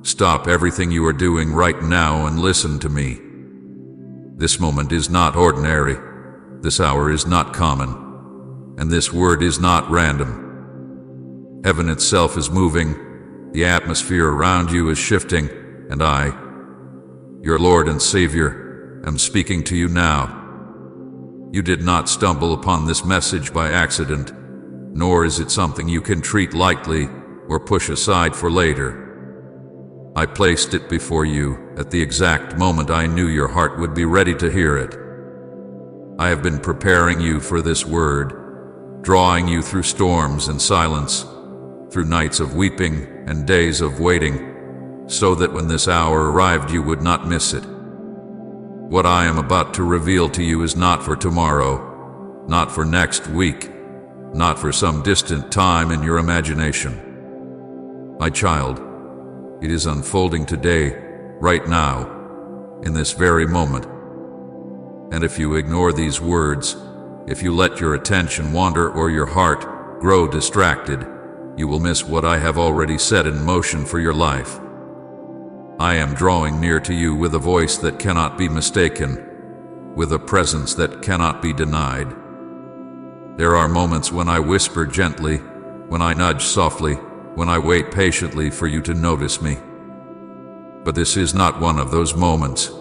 Stop everything you are doing right now and listen to me. This moment is not ordinary. This hour is not common. And this word is not random. Heaven itself is moving. The atmosphere around you is shifting. And I, your Lord and Savior, am speaking to you now. You did not stumble upon this message by accident, nor is it something you can treat lightly or push aside for later. I placed it before you at the exact moment I knew your heart would be ready to hear it. I have been preparing you for this word, drawing you through storms and silence, through nights of weeping and days of waiting, so that when this hour arrived you would not miss it. What I am about to reveal to you is not for tomorrow, not for next week, not for some distant time in your imagination. My child, it is unfolding today, right now, in this very moment. And if you ignore these words, if you let your attention wander or your heart grow distracted, you will miss what I have already set in motion for your life. I am drawing near to you with a voice that cannot be mistaken, with a presence that cannot be denied. There are moments when I whisper gently, when I nudge softly, when I wait patiently for you to notice me. But this is not one of those moments.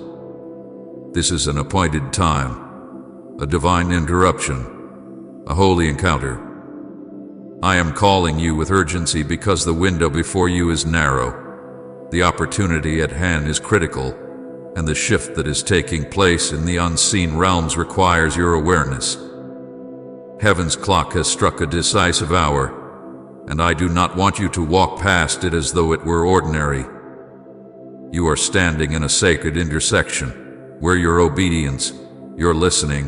This is an appointed time, a divine interruption, a holy encounter. I am calling you with urgency because the window before you is narrow, the opportunity at hand is critical, and the shift that is taking place in the unseen realms requires your awareness. Heaven's clock has struck a decisive hour, and I do not want you to walk past it as though it were ordinary. You are standing in a sacred intersection, where your obedience, your listening,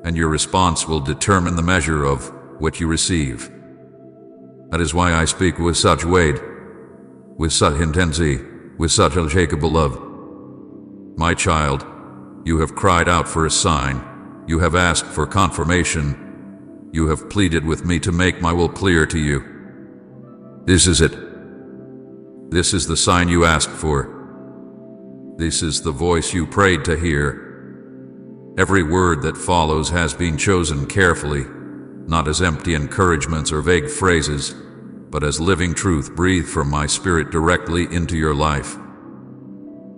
and your response will determine the measure of what you receive. That is why I speak with such weight, with such intensity, with such unshakable love. My child, you have cried out for a sign, you have asked for confirmation, you have pleaded with me to make my will clear to you. This is it. This is the sign you asked for. This is the voice you prayed to hear. Every word that follows has been chosen carefully, not as empty encouragements or vague phrases, but as living truth breathed from my spirit directly into your life.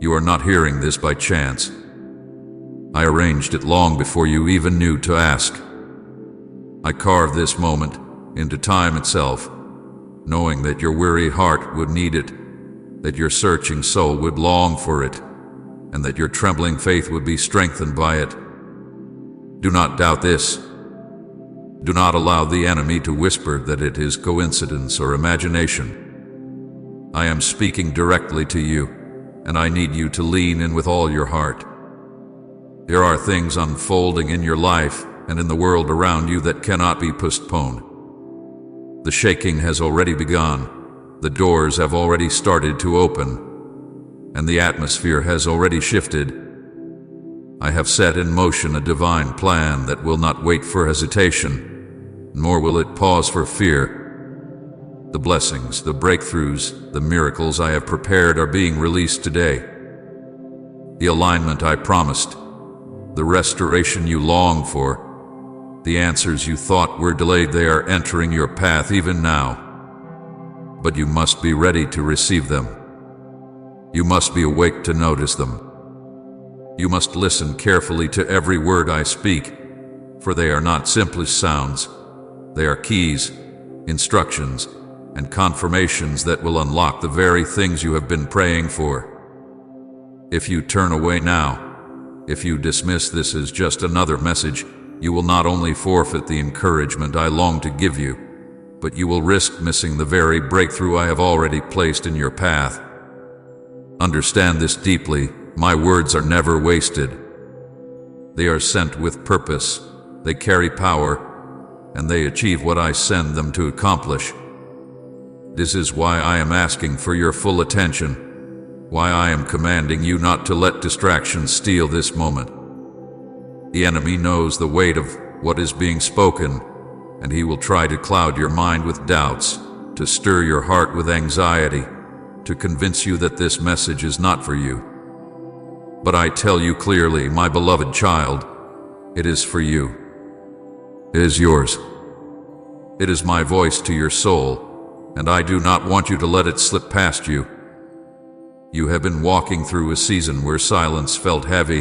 You are not hearing this by chance. I arranged it long before you even knew to ask. I carved this moment into time itself, knowing that your weary heart would need it, that your searching soul would long for it, and that your trembling faith would be strengthened by it. Do not doubt this. Do not allow the enemy to whisper that it is coincidence or imagination. I am speaking directly to you, and I need you to lean in with all your heart. There are things unfolding in your life and in the world around you that cannot be postponed. The shaking has already begun, the doors have already started to open, and the atmosphere has already shifted. I have set in motion a divine plan that will not wait for hesitation, nor will it pause for fear. The blessings, the breakthroughs, the miracles I have prepared are being released today. The alignment I promised, the restoration you long for, the answers you thought were delayed, they are entering your path even now. But you must be ready to receive them. You must be awake to notice them. You must listen carefully to every word I speak, for they are not simply sounds. They are keys, instructions, and confirmations that will unlock the very things you have been praying for. If you turn away now, if you dismiss this as just another message, you will not only forfeit the encouragement I long to give you, but you will risk missing the very breakthrough I have already placed in your path. Understand this deeply. My words are never wasted. They are sent with purpose, they carry power, and they achieve what I send them to accomplish. This is why I am asking for your full attention, why I am commanding you not to let distractions steal this moment. The enemy knows the weight of what is being spoken, and he will try to cloud your mind with doubts, to stir your heart with anxiety, to convince you that this message is not for you. But I tell you clearly, my beloved child, it is for you. It is yours. It is my voice to your soul, and I do not want you to let it slip past you. You have been walking through a season where silence felt heavy,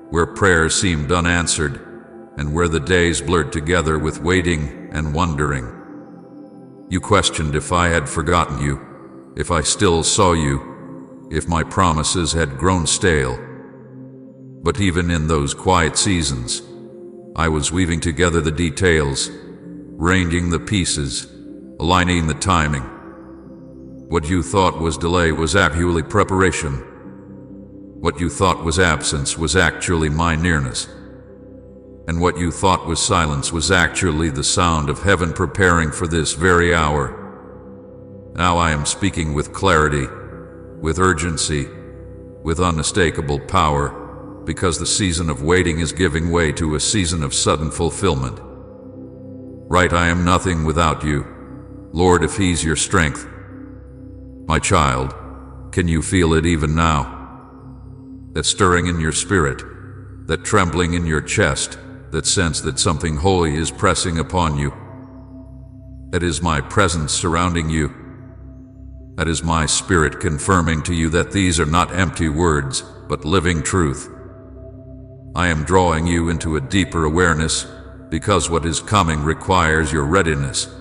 where prayers seemed unanswered, and where the days blurred together with waiting and wondering. You questioned if I had forgotten you, if I still saw you, if my promises had grown stale. But even in those quiet seasons, I was weaving together the details, arranging the pieces, aligning the timing. What you thought was delay was actually preparation. What you thought was absence was actually my nearness. And what you thought was silence was actually the sound of heaven preparing for this very hour. Now I am speaking with clarity, with urgency, with unmistakable power, because the season of waiting is giving way to a season of sudden fulfillment. Right, I am nothing without you. Lord, if He's your strength. My child, can you feel it even now? That stirring in your spirit, that trembling in your chest, that sense that something holy is pressing upon you. That is my presence surrounding you. That is my spirit confirming to you that these are not empty words, but living truth. I am drawing you into a deeper awareness, because what is coming requires your readiness.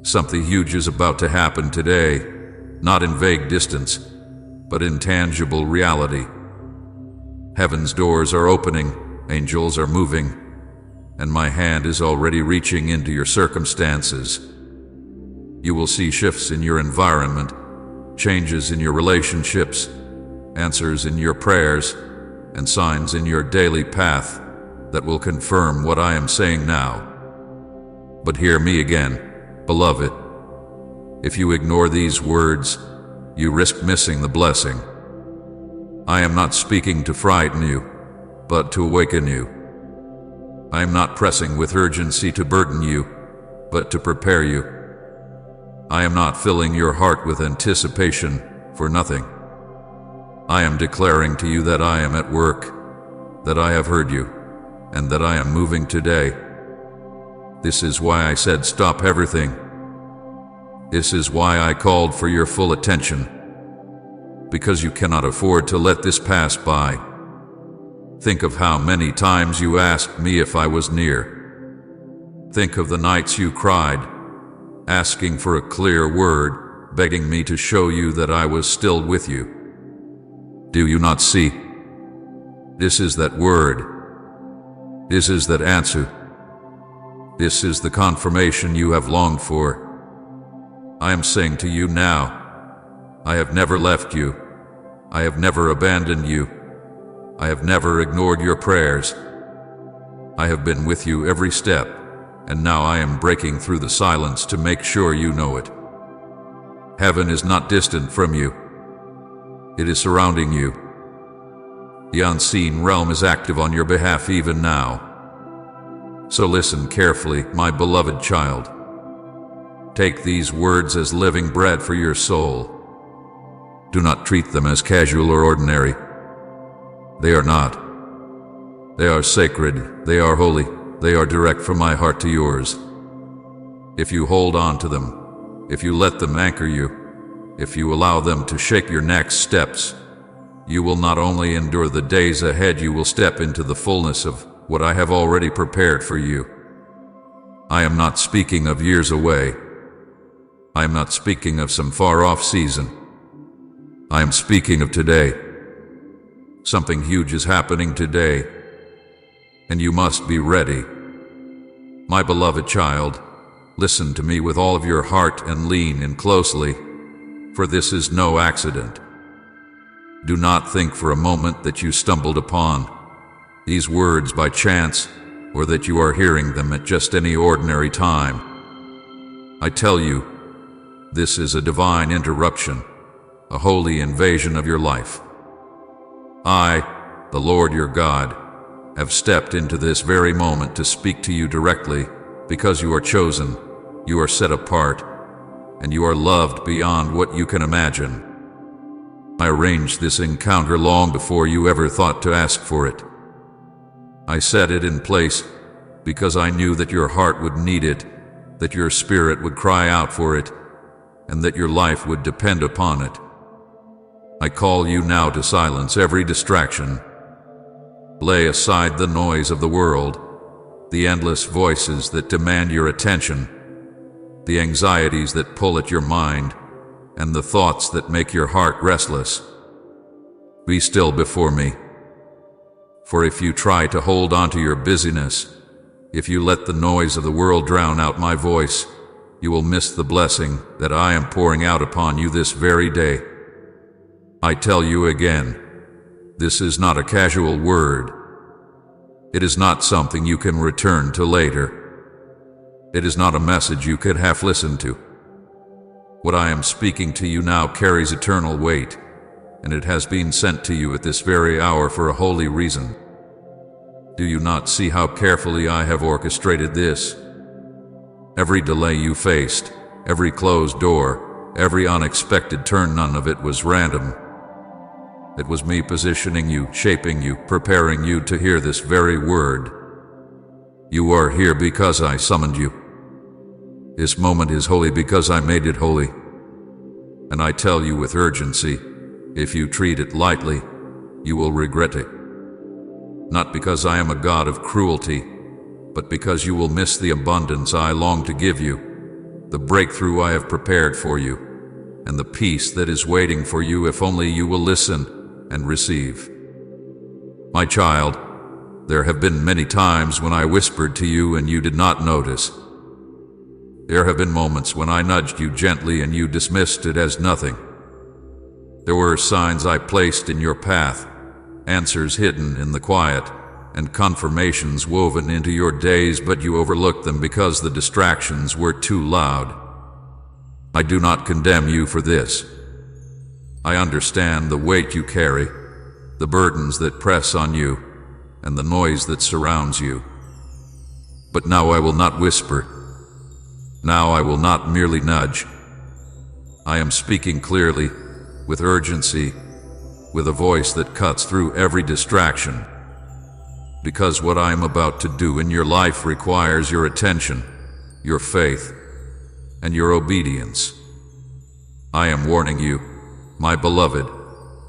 Something huge is about to happen today, not in vague distance, but in tangible reality. Heaven's doors are opening, angels are moving, and my hand is already reaching into your circumstances. You will see shifts in your environment, changes in your relationships, answers in your prayers, and signs in your daily path that will confirm what I am saying now. But hear me again, beloved. If you ignore these words, you risk missing the blessing. I am not speaking to frighten you, but to awaken you. I am not pressing with urgency to burden you, but to prepare you. I am not filling your heart with anticipation for nothing. I am declaring to you that I am at work, that I have heard you, and that I am moving today. This is why I said stop everything. This is why I called for your full attention, because you cannot afford to let this pass by. Think of how many times you asked me if I was near. Think of the nights you cried, asking for a clear word, begging me to show you that I was still with you. Do you not see? This is that word. This is that answer. This is the confirmation you have longed for. I am saying to you now, I have never left you. I have never abandoned you. I have never ignored your prayers. I have been with you every step, and now I am breaking through the silence to make sure you know it. Heaven is not distant from you. It is surrounding you. The unseen realm is active on your behalf even now. So listen carefully, my beloved child. Take these words as living bread for your soul. Do not treat them as casual or ordinary. They are not. They are sacred, they are holy, they are direct from my heart to yours. If you hold on to them, if you let them anchor you, if you allow them to shape your next steps, you will not only endure the days ahead, you will step into the fullness of what I have already prepared for you. I am not speaking of years away. I am not speaking of some far-off season. I am speaking of today. Something huge is happening today, and you must be ready. My beloved child, listen to me with all of your heart and lean in closely, for this is no accident. Do not think for a moment that you stumbled upon these words by chance, or that you are hearing them at just any ordinary time. I tell you, this is a divine interruption, a holy invasion of your life. I, the Lord your God, have stepped into this very moment to speak to you directly, because you are chosen, you are set apart, and you are loved beyond what you can imagine. I arranged this encounter long before you ever thought to ask for it. I set it in place because I knew that your heart would need it, that your spirit would cry out for it, and that your life would depend upon it. I call you now to silence every distraction. Lay aside the noise of the world, the endless voices that demand your attention, the anxieties that pull at your mind, and the thoughts that make your heart restless. Be still before me. For if you try to hold on to your busyness, if you let the noise of the world drown out my voice, you will miss the blessing that I am pouring out upon you this very day. I tell you again, this is not a casual word. It is not something you can return to later. It is not a message you could half listen to. What I am speaking to you now carries eternal weight, and it has been sent to you at this very hour for a holy reason. Do you not see how carefully I have orchestrated this? Every delay you faced, every closed door, every unexpected turn, none of it was random. It was me positioning you, shaping you, preparing you to hear this very word. You are here because I summoned you. This moment is holy because I made it holy. And I tell you with urgency, if you treat it lightly, you will regret it. Not because I am a God of cruelty, but because you will miss the abundance I long to give you, the breakthrough I have prepared for you, and the peace that is waiting for you if only you will listen and receive. My child, there have been many times when I whispered to you and you did not notice. There have been moments when I nudged you gently and you dismissed it as nothing. There were signs I placed in your path, answers hidden in the quiet, and confirmations woven into your days, but you overlooked them because the distractions were too loud. I do not condemn you for this. I understand the weight you carry, the burdens that press on you, and the noise that surrounds you. But now I will not whisper. Now I will not merely nudge. I am speaking clearly, with urgency, with a voice that cuts through every distraction. Because what I am about to do in your life requires your attention, your faith, and your obedience. I am warning you, my beloved,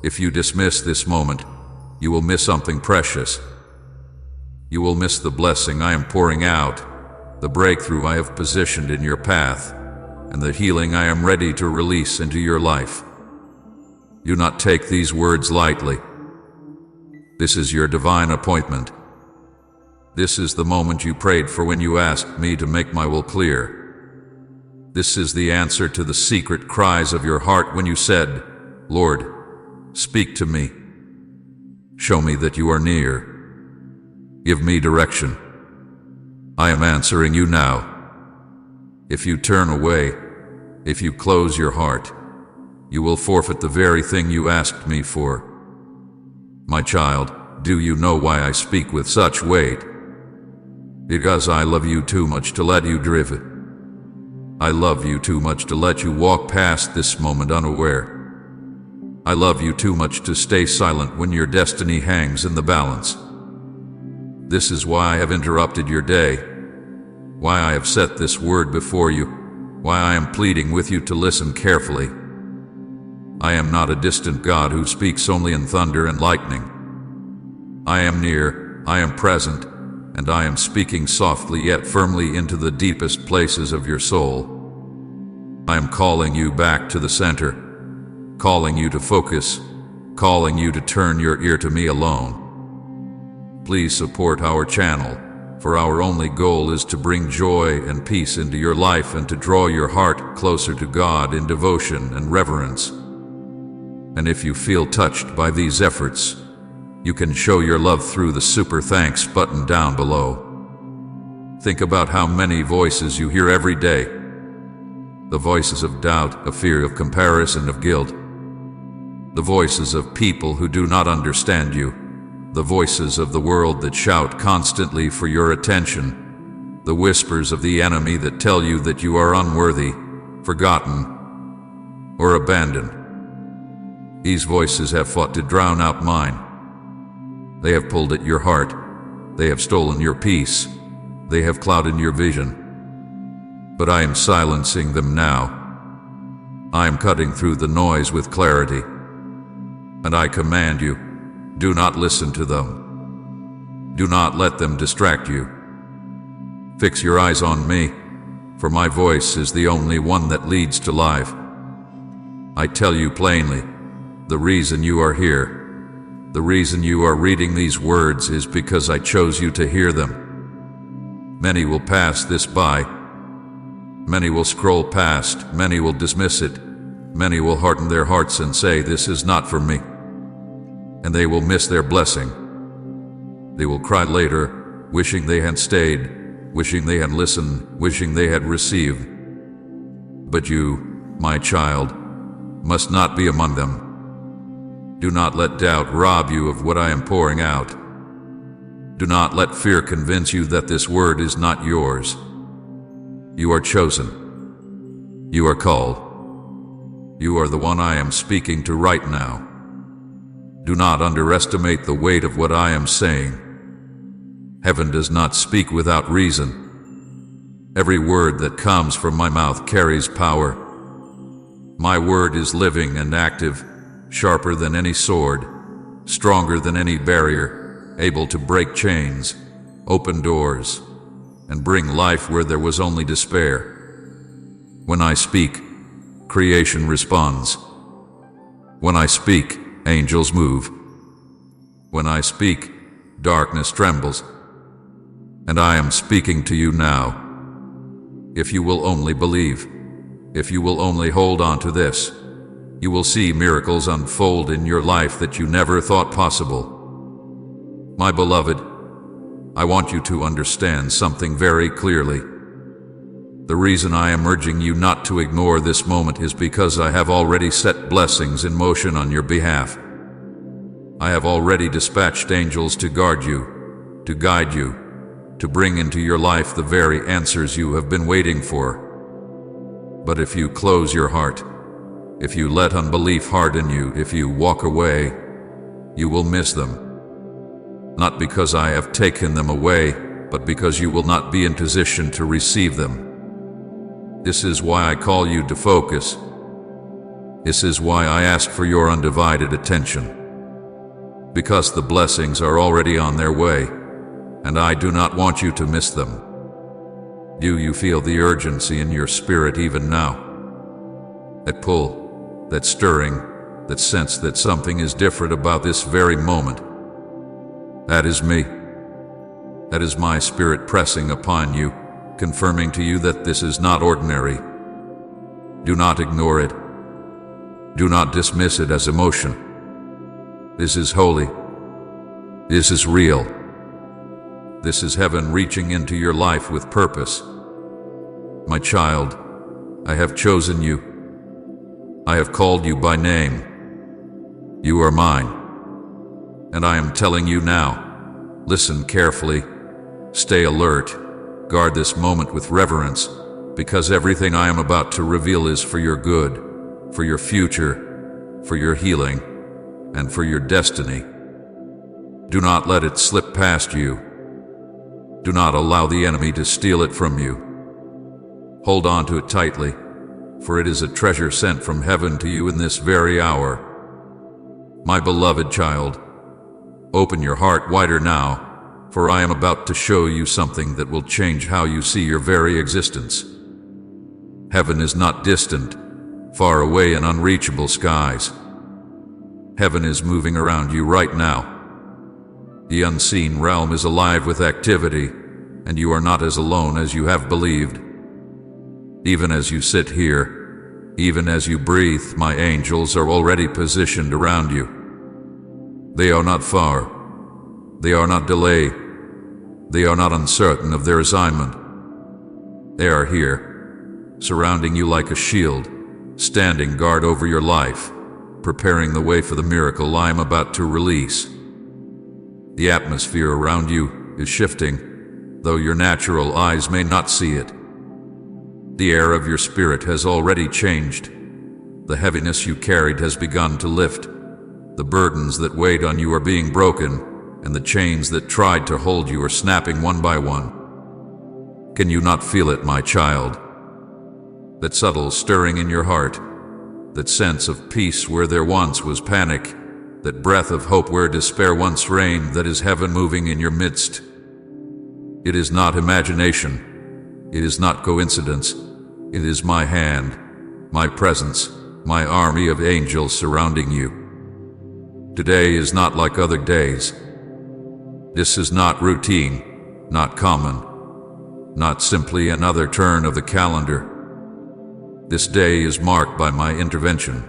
if you dismiss this moment, you will miss something precious. You will miss the blessing I am pouring out, the breakthrough I have positioned in your path, and the healing I am ready to release into your life. Do not take these words lightly. This is your divine appointment. This is the moment you prayed for when you asked me to make my will clear. This is the answer to the secret cries of your heart when you said, Lord, speak to me. Show me that you are near. Give me direction. I am answering you now. If you turn away, if you close your heart, you will forfeit the very thing you asked me for. My child, do you know why I speak with such weight? Because I love you too much to let you driven. I love you too much to let you walk past this moment unaware. I love you too much to stay silent when your destiny hangs in the balance. This is why I have interrupted your day, why I have set this word before you, why I am pleading with you to listen carefully. I am not a distant God who speaks only in thunder and lightning. I am near, I am present, and I am speaking softly yet firmly into the deepest places of your soul. I am calling you back to the center, calling you to focus, calling you to turn your ear to me alone. Please support our channel, for our only goal is to bring joy and peace into your life and to draw your heart closer to God in devotion and reverence. And if you feel touched by these efforts, you can show your love through the super thanks button down below. Think about how many voices you hear every day. The voices of doubt, of fear, of comparison, of guilt. The voices of people who do not understand you. The voices of the world that shout constantly for your attention. The whispers of the enemy that tell you that you are unworthy, forgotten, or abandoned. These voices have fought to drown out mine. They have pulled at your heart. They have stolen your peace. They have clouded your vision. But I am silencing them now. I am cutting through the noise with clarity. And I command you, do not listen to them. Do not let them distract you. Fix your eyes on me, for my voice is the only one that leads to life. I tell you plainly, the reason you are here, the reason you are reading these words is because I chose you to hear them. Many will pass this by. Many will scroll past. Many will dismiss it. Many will harden their hearts and say, "This is not for me." And they will miss their blessing. They will cry later, wishing they had stayed, wishing they had listened, wishing they had received. But you, my child, must not be among them. Do not let doubt rob you of what I am pouring out. Do not let fear convince you that this word is not yours. You are chosen. You are called. You are the one I am speaking to right now. Do not underestimate the weight of what I am saying. Heaven does not speak without reason. Every word that comes from my mouth carries power. My word is living and active, sharper than any sword, stronger than any barrier, able to break chains, open doors, and bring life where there was only despair. When I speak, creation responds. When I speak, angels move. When I speak, darkness trembles. And I am speaking to you now. If you will only believe, if you will only hold on to this, you will see miracles unfold in your life that you never thought possible. My beloved, I want you to understand something very clearly. The reason I am urging you not to ignore this moment is because I have already set blessings in motion on your behalf. I have already dispatched angels to guard you, to guide you, to bring into your life the very answers you have been waiting for. But if you close your heart, if you let unbelief harden you, if you walk away, you will miss them. Not because I have taken them away, but because you will not be in position to receive them. This is why I call you to focus. This is why I ask for your undivided attention. Because the blessings are already on their way, and I do not want you to miss them. Do you feel the urgency in your spirit even now? That pull, that stirring, that sense that something is different about this very moment. That is me. That is my spirit pressing upon you, confirming to you that this is not ordinary. Do not ignore it. Do not dismiss it as emotion. This is holy. This is real. This is heaven reaching into your life with purpose. My child, I have chosen you. I have called you by name. You are mine. And I am telling you now, listen carefully, stay alert, guard this moment with reverence, because everything I am about to reveal is for your good, for your future, for your healing, and for your destiny. Do not let it slip past you. Do not allow the enemy to steal it from you. Hold on to it tightly, for it is a treasure sent from heaven to you in this very hour. My beloved child, open your heart wider now, for I am about to show you something that will change how you see your very existence. Heaven is not distant, far away in unreachable skies. Heaven is moving around you right now. The unseen realm is alive with activity, and you are not as alone as you have believed. Even as you sit here, even as you breathe, my angels are already positioned around you. They are not far. They are not delayed. They are not uncertain of their assignment. They are here, surrounding you like a shield, standing guard over your life, preparing the way for the miracle I am about to release. The atmosphere around you is shifting, though your natural eyes may not see it. The air of your spirit has already changed. The heaviness you carried has begun to lift. The burdens that weighed on you are being broken, and the chains that tried to hold you are snapping one by one. Can you not feel it, my child? That subtle stirring in your heart, that sense of peace where there once was panic, that breath of hope where despair once reigned, that is heaven moving in your midst. It is not imagination. It is not coincidence. It is my hand, my presence, my army of angels surrounding you. Today is not like other days. This is not routine, not common, not simply another turn of the calendar. This day is marked by my intervention.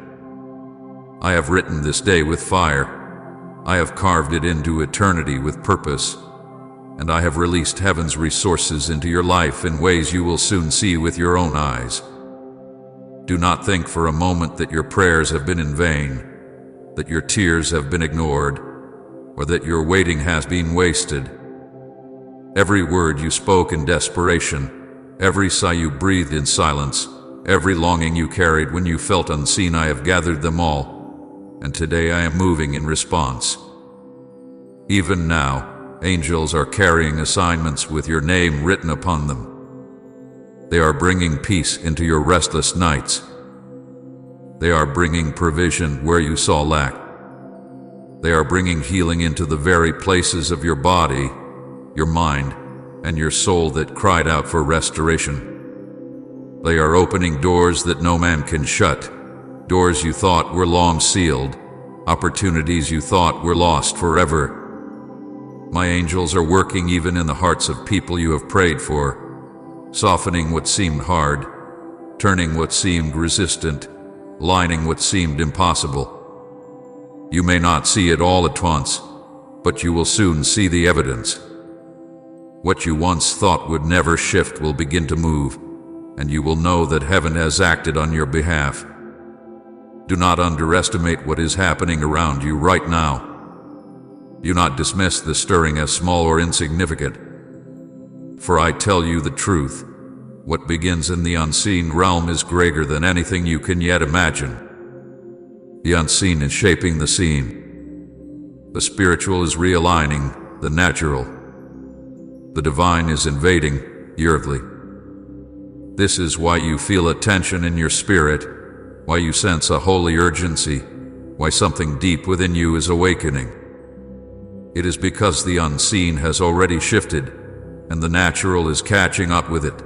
I have written this day with fire. I have carved it into eternity with purpose. And I have released heaven's resources into your life in ways you will soon see with your own eyes. Do not think for a moment that your prayers have been in vain, that your tears have been ignored, or that your waiting has been wasted. Every word you spoke in desperation, every sigh you breathed in silence, every longing you carried when you felt unseen, I have gathered them all, and today I am moving in response. Even now, angels are carrying assignments with your name written upon them. They are bringing peace into your restless nights. They are bringing provision where you saw lack. They are bringing healing into the very places of your body, your mind, and your soul that cried out for restoration. They are opening doors that no man can shut, doors you thought were long sealed, opportunities you thought were lost forever. My angels are working even in the hearts of people you have prayed for, softening what seemed hard, turning what seemed resistant, aligning what seemed impossible. You may not see it all at once, but you will soon see the evidence. What you once thought would never shift will begin to move, and you will know that heaven has acted on your behalf. Do not underestimate what is happening around you right now. Do not dismiss the stirring as small or insignificant. For I tell you the truth, what begins in the unseen realm is greater than anything you can yet imagine. The unseen is shaping the seen. The spiritual is realigning the natural. The divine is invading the earthly. This is why you feel a tension in your spirit, why you sense a holy urgency, why something deep within you is awakening. It is because the unseen has already shifted, and the natural is catching up with it.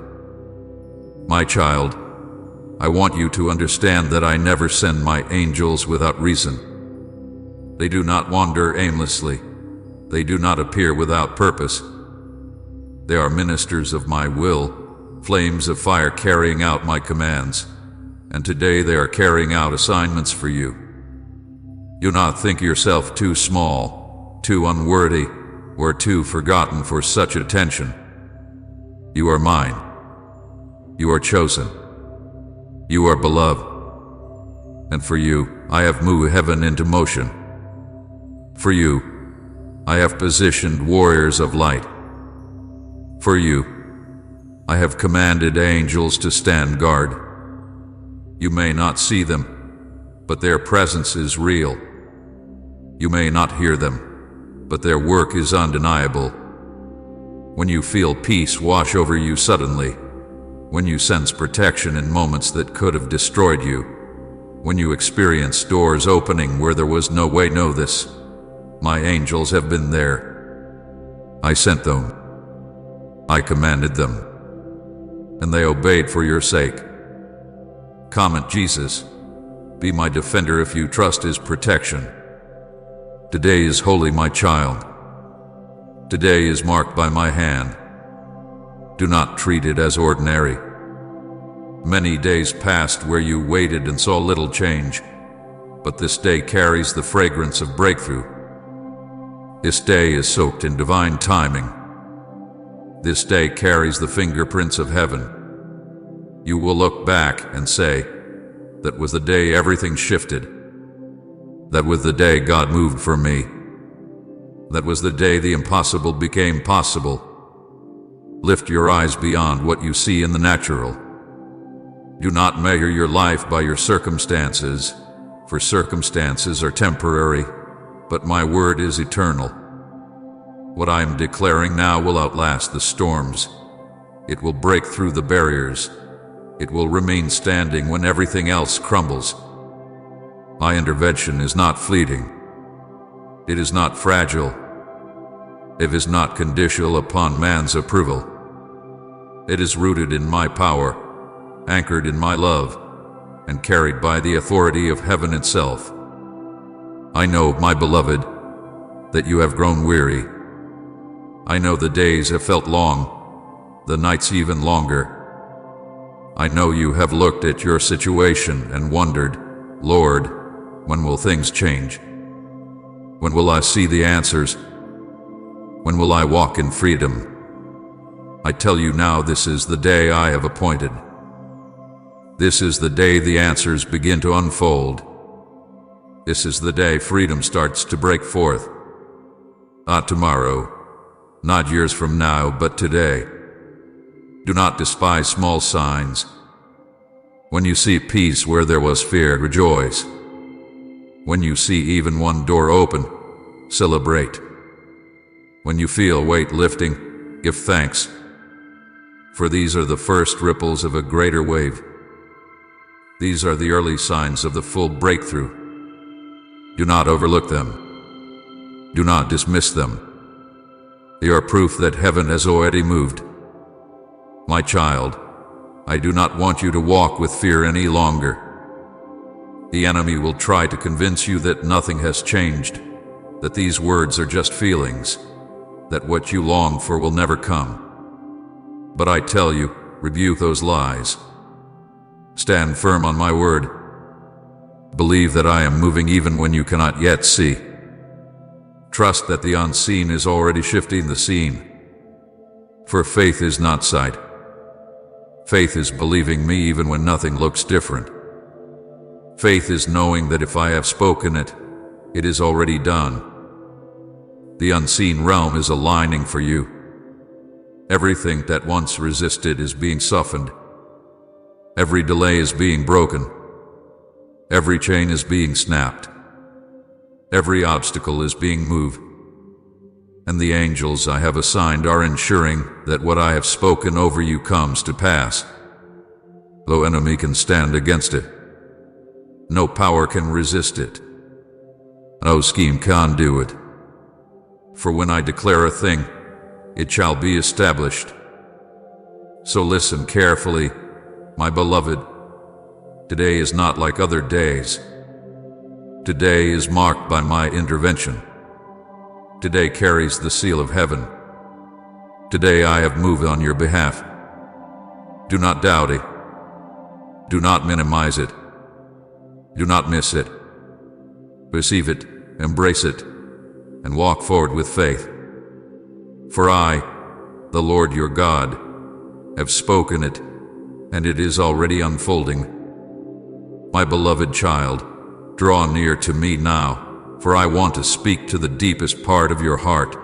My child, I want you to understand that I never send my angels without reason. They do not wander aimlessly. They do not appear without purpose. They are ministers of my will, flames of fire carrying out my commands, and today they are carrying out assignments for you. Do not think yourself too small, too unworthy, or too forgotten for such attention. You are mine. You are chosen. You are beloved. And for you, I have moved heaven into motion. For you, I have positioned warriors of light. For you, I have commanded angels to stand guard. You may not see them, but their presence is real. You may not hear them, but their work is undeniable. When you feel peace wash over you suddenly, when you sense protection in moments that could have destroyed you, when you experience doors opening where there was no way, know this: my angels have been there. I sent them. I commanded them. And they obeyed for your sake. Comment Jesus. Be my defender if you trust His protection. Today is holy, my child. Today is marked by my hand. Do not treat it as ordinary. Many days passed where you waited and saw little change, but this day carries the fragrance of breakthrough. This day is soaked in divine timing. This day carries the fingerprints of heaven. You will look back and say, that was the day everything shifted. That was the day God moved for me. That was the day the impossible became possible. Lift your eyes beyond what you see in the natural. Do not measure your life by your circumstances, for circumstances are temporary, but my word is eternal. What I am declaring now will outlast the storms. It will break through the barriers. It will remain standing when everything else crumbles. My intervention is not fleeting. It is not fragile. It is not conditional upon man's approval. It is rooted in my power, anchored in my love, and carried by the authority of heaven itself. I know, my beloved, that you have grown weary. I know the days have felt long, the nights even longer. I know you have looked at your situation and wondered, Lord, when will things change? When will I see the answers? When will I walk in freedom? I tell you now, this is the day I have appointed. This is the day the answers begin to unfold. This is the day freedom starts to break forth. Not tomorrow, not years from now, but today. Do not despise small signs. When you see peace where there was fear, rejoice. When you see even one door open, celebrate. When you feel weight lifting, give thanks. For these are the first ripples of a greater wave. These are the early signs of the full breakthrough. Do not overlook them. Do not dismiss them. They are proof that heaven has already moved. My child, I do not want you to walk with fear any longer. The enemy will try to convince you that nothing has changed, that these words are just feelings, that what you long for will never come. But I tell you, rebuke those lies. Stand firm on my word. Believe that I am moving even when you cannot yet see. Trust that the unseen is already shifting the scene. For faith is not sight. Faith is believing me even when nothing looks different. Faith is knowing that if I have spoken it, it is already done. The unseen realm is aligning for you. Everything that once resisted is being softened. Every delay is being broken. Every chain is being snapped. Every obstacle is being moved. And the angels I have assigned are ensuring that what I have spoken over you comes to pass. No enemy can stand against it. No power can resist it. No scheme can do it. For when I declare a thing, it shall be established. So listen carefully, my beloved. Today is not like other days. Today is marked by my intervention. Today carries the seal of heaven. Today I have moved on your behalf. Do not doubt it. Do not minimize it. Do not miss it. Receive it, embrace it, and walk forward with faith. For I, the Lord your God, have spoken it, and it is already unfolding. My beloved child, draw near to me now, for I want to speak to the deepest part of your heart.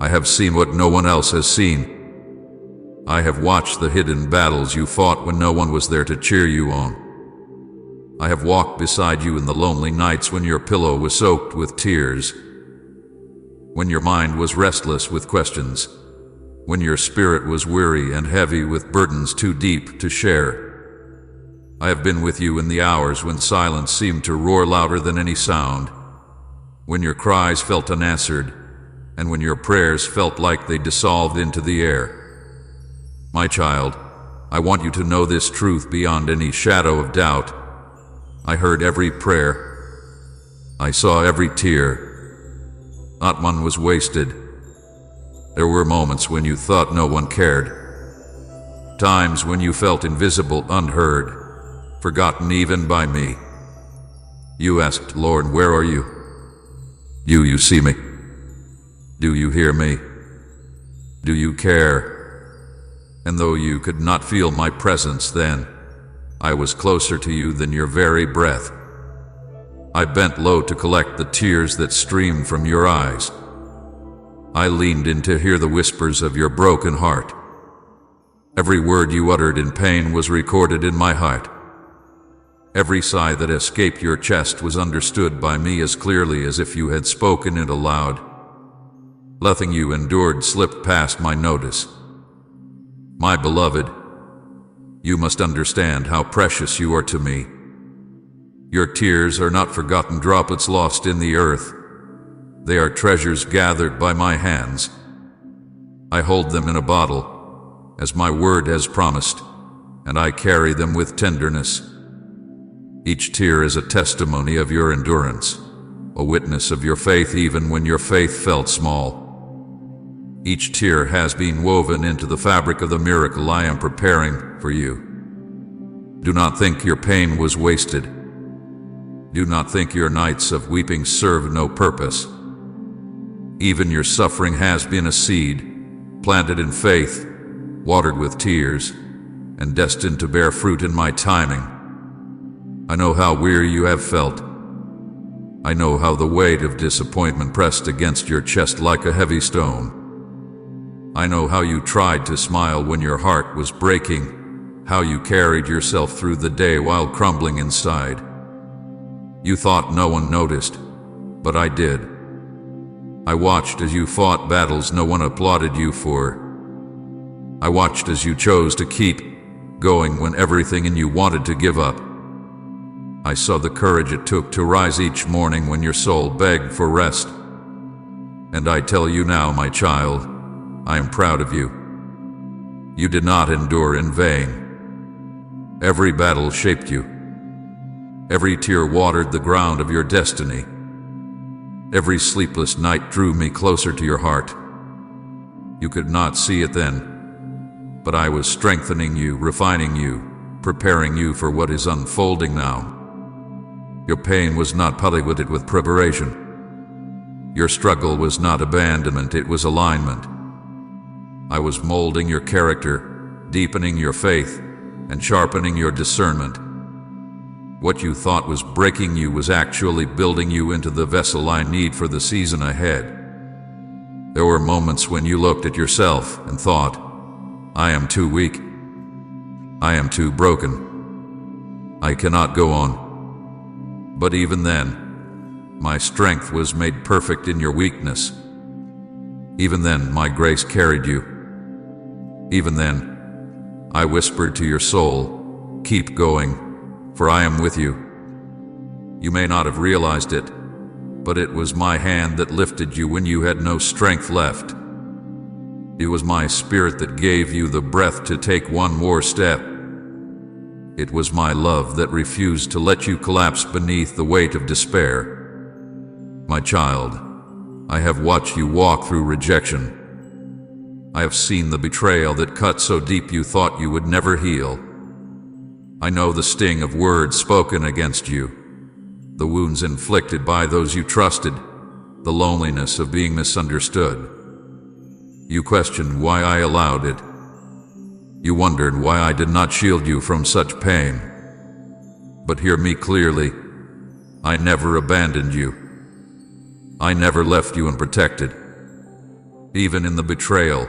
I have seen what no one else has seen. I have watched the hidden battles you fought when no one was there to cheer you on. I have walked beside you in the lonely nights when your pillow was soaked with tears, when your mind was restless with questions, when your spirit was weary and heavy with burdens too deep to share. I have been with you in the hours when silence seemed to roar louder than any sound, when your cries felt unanswered, and when your prayers felt like they dissolved into the air. My child, I want you to know this truth beyond any shadow of doubt. I heard every prayer. I saw every tear. Not one was wasted. There were moments when you thought no one cared. Times when you felt invisible, unheard, forgotten even by me. You asked, Lord, where are you? You see me? Do you hear me? Do you care? And though you could not feel my presence then, I was closer to you than your very breath. I bent low to collect the tears that streamed from your eyes. I leaned in to hear the whispers of your broken heart. Every word you uttered in pain was recorded in my heart. Every sigh that escaped your chest was understood by me as clearly as if you had spoken it aloud. Nothing you endured slipped past my notice. My beloved, you must understand how precious you are to me. Your tears are not forgotten droplets lost in the earth. They are treasures gathered by my hands. I hold them in a bottle, as my word has promised, and I carry them with tenderness. Each tear is a testimony of your endurance, a witness of your faith even when your faith felt small. Each tear has been woven into the fabric of the miracle I am preparing for you. Do not think your pain was wasted. Do not think your nights of weeping served no purpose. Even your suffering has been a seed, planted in faith, watered with tears, and destined to bear fruit in my timing. I know how weary you have felt. I know how the weight of disappointment pressed against your chest like a heavy stone. I know how you tried to smile when your heart was breaking, how you carried yourself through the day while crumbling inside. You thought no one noticed, but I did. I watched as you fought battles no one applauded you for. I watched as you chose to keep going when everything in you wanted to give up. I saw the courage it took to rise each morning when your soul begged for rest. And I tell you now, my child, I am proud of you. You did not endure in vain. Every battle shaped you. Every tear watered the ground of your destiny. Every sleepless night drew me closer to your heart. You could not see it then, but I was strengthening you, refining you, preparing you for what is unfolding now. Your pain was not punctuated with preparation. Your struggle was not abandonment, it was alignment. I was molding your character, deepening your faith, and sharpening your discernment. What you thought was breaking you was actually building you into the vessel I need for the season ahead. There were moments when you looked at yourself and thought, I am too weak. I am too broken. I cannot go on. But even then, my strength was made perfect in your weakness. Even then, my grace carried you. Even then, I whispered to your soul, keep going, for I am with you. You may not have realized it, but it was my hand that lifted you when you had no strength left. It was my spirit that gave you the breath to take one more step. It was my love that refused to let you collapse beneath the weight of despair. My child, I have watched you walk through rejection. I have seen the betrayal that cut so deep you thought you would never heal. I know the sting of words spoken against you, the wounds inflicted by those you trusted, the loneliness of being misunderstood. You questioned why I allowed it. You wondered why I did not shield you from such pain. But hear me clearly. I never abandoned you. I never left you unprotected. Even in the betrayal,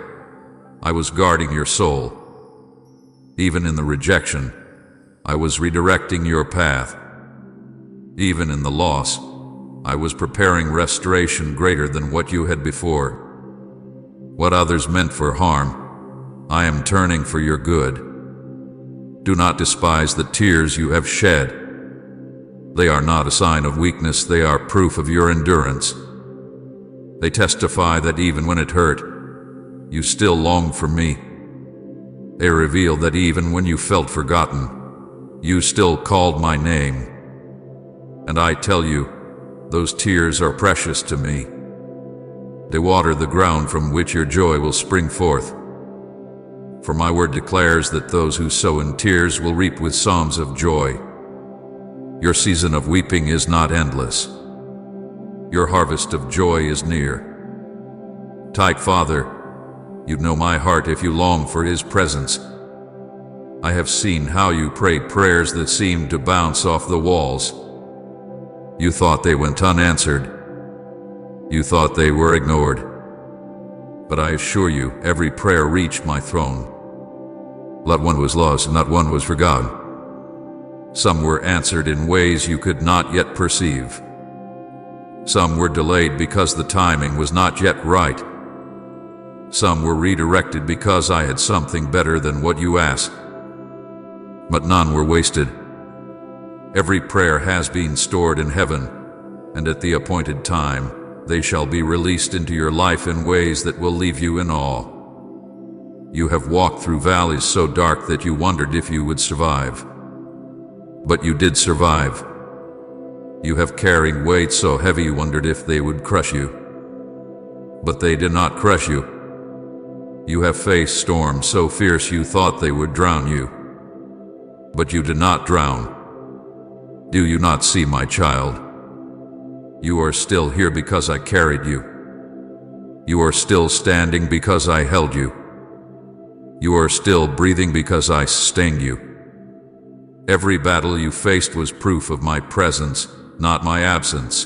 I was guarding your soul. Even in the rejection, I was redirecting your path. Even in the loss, I was preparing restoration greater than what you had before. What others meant for harm, I am turning for your good. Do not despise the tears you have shed. They are not a sign of weakness, they are proof of your endurance. They testify that even when it hurt, you still longed for me. They reveal that even when you felt forgotten, you still called my name. And I tell you, those tears are precious to me. They water the ground from which your joy will spring forth. For my word declares that those who sow in tears will reap with songs of joy. Your season of weeping is not endless. Your harvest of joy is near. Type Father, you know my heart if you long for His presence. I have seen how you prayed prayers that seemed to bounce off the walls. You thought they went unanswered. You thought they were ignored. But I assure you, every prayer reached my throne. Not one was lost, and not one was forgotten. Some were answered in ways you could not yet perceive. Some were delayed because the timing was not yet right. Some were redirected because I had something better than what you asked. But none were wasted. Every prayer has been stored in heaven, and at the appointed time they shall be released into your life in ways that will leave you in awe. You have walked through valleys so dark that you wondered if you would survive. But you did survive. You have carried weights so heavy you wondered if they would crush you. But they did not crush you. You have faced storms so fierce you thought they would drown you. But you did not drown. Do you not see, my child? You are still here because I carried you. You are still standing because I held you. You are still breathing because I sustained you. Every battle you faced was proof of my presence, not my absence.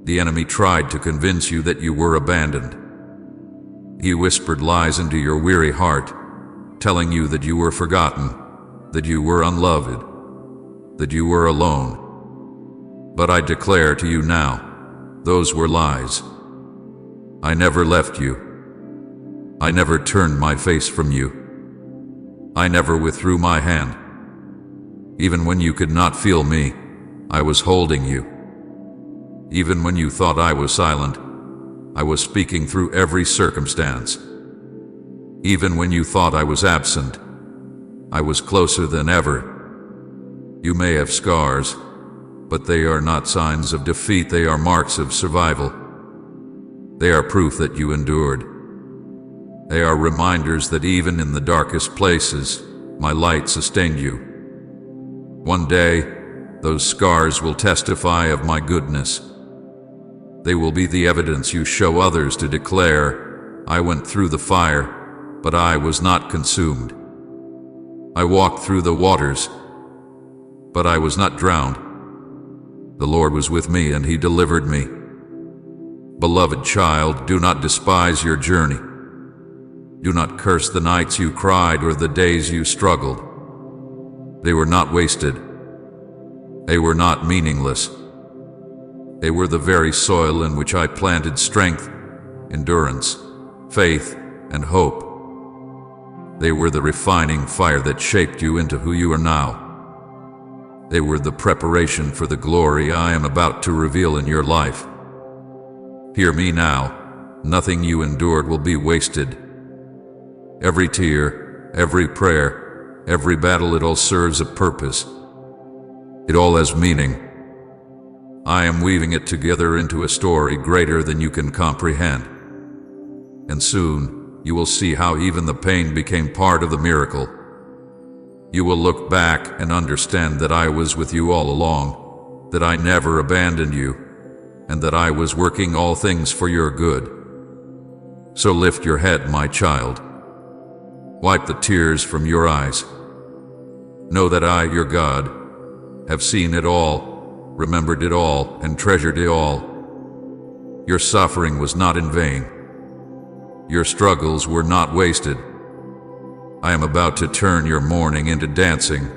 The enemy tried to convince you that you were abandoned. He whispered lies into your weary heart, telling you that you were forgotten, that you were unloved, that you were alone. But I declare to you now, those were lies. I never left you. I never turned my face from you. I never withdrew my hand. Even when you could not feel me, I was holding you. Even when you thought I was silent, I was speaking through every circumstance. Even when you thought I was absent, I was closer than ever. You may have scars, but they are not signs of defeat, they are marks of survival. They are proof that you endured. They are reminders that even in the darkest places, my light sustained you. One day, those scars will testify of my goodness. They will be the evidence you show others to declare, I went through the fire, but I was not consumed. I walked through the waters, but I was not drowned. The Lord was with me, and He delivered me. Beloved child, do not despise your journey. Do not curse the nights you cried or the days you struggled. They were not wasted. They were not meaningless. They were the very soil in which I planted strength, endurance, faith, and hope. They were the refining fire that shaped you into who you are now. They were the preparation for the glory I am about to reveal in your life. Hear me now. Nothing you endured will be wasted. Every tear, every prayer, every battle, it all serves a purpose. It all has meaning. I am weaving it together into a story greater than you can comprehend. And soon, you will see how even the pain became part of the miracle. You will look back and understand that I was with you all along, that I never abandoned you, and that I was working all things for your good. So lift your head, my child. Wipe the tears from your eyes. Know that I, your God, have seen it all, remembered it all, and treasured it all. Your suffering was not in vain. Your struggles were not wasted. I am about to turn your mourning into dancing,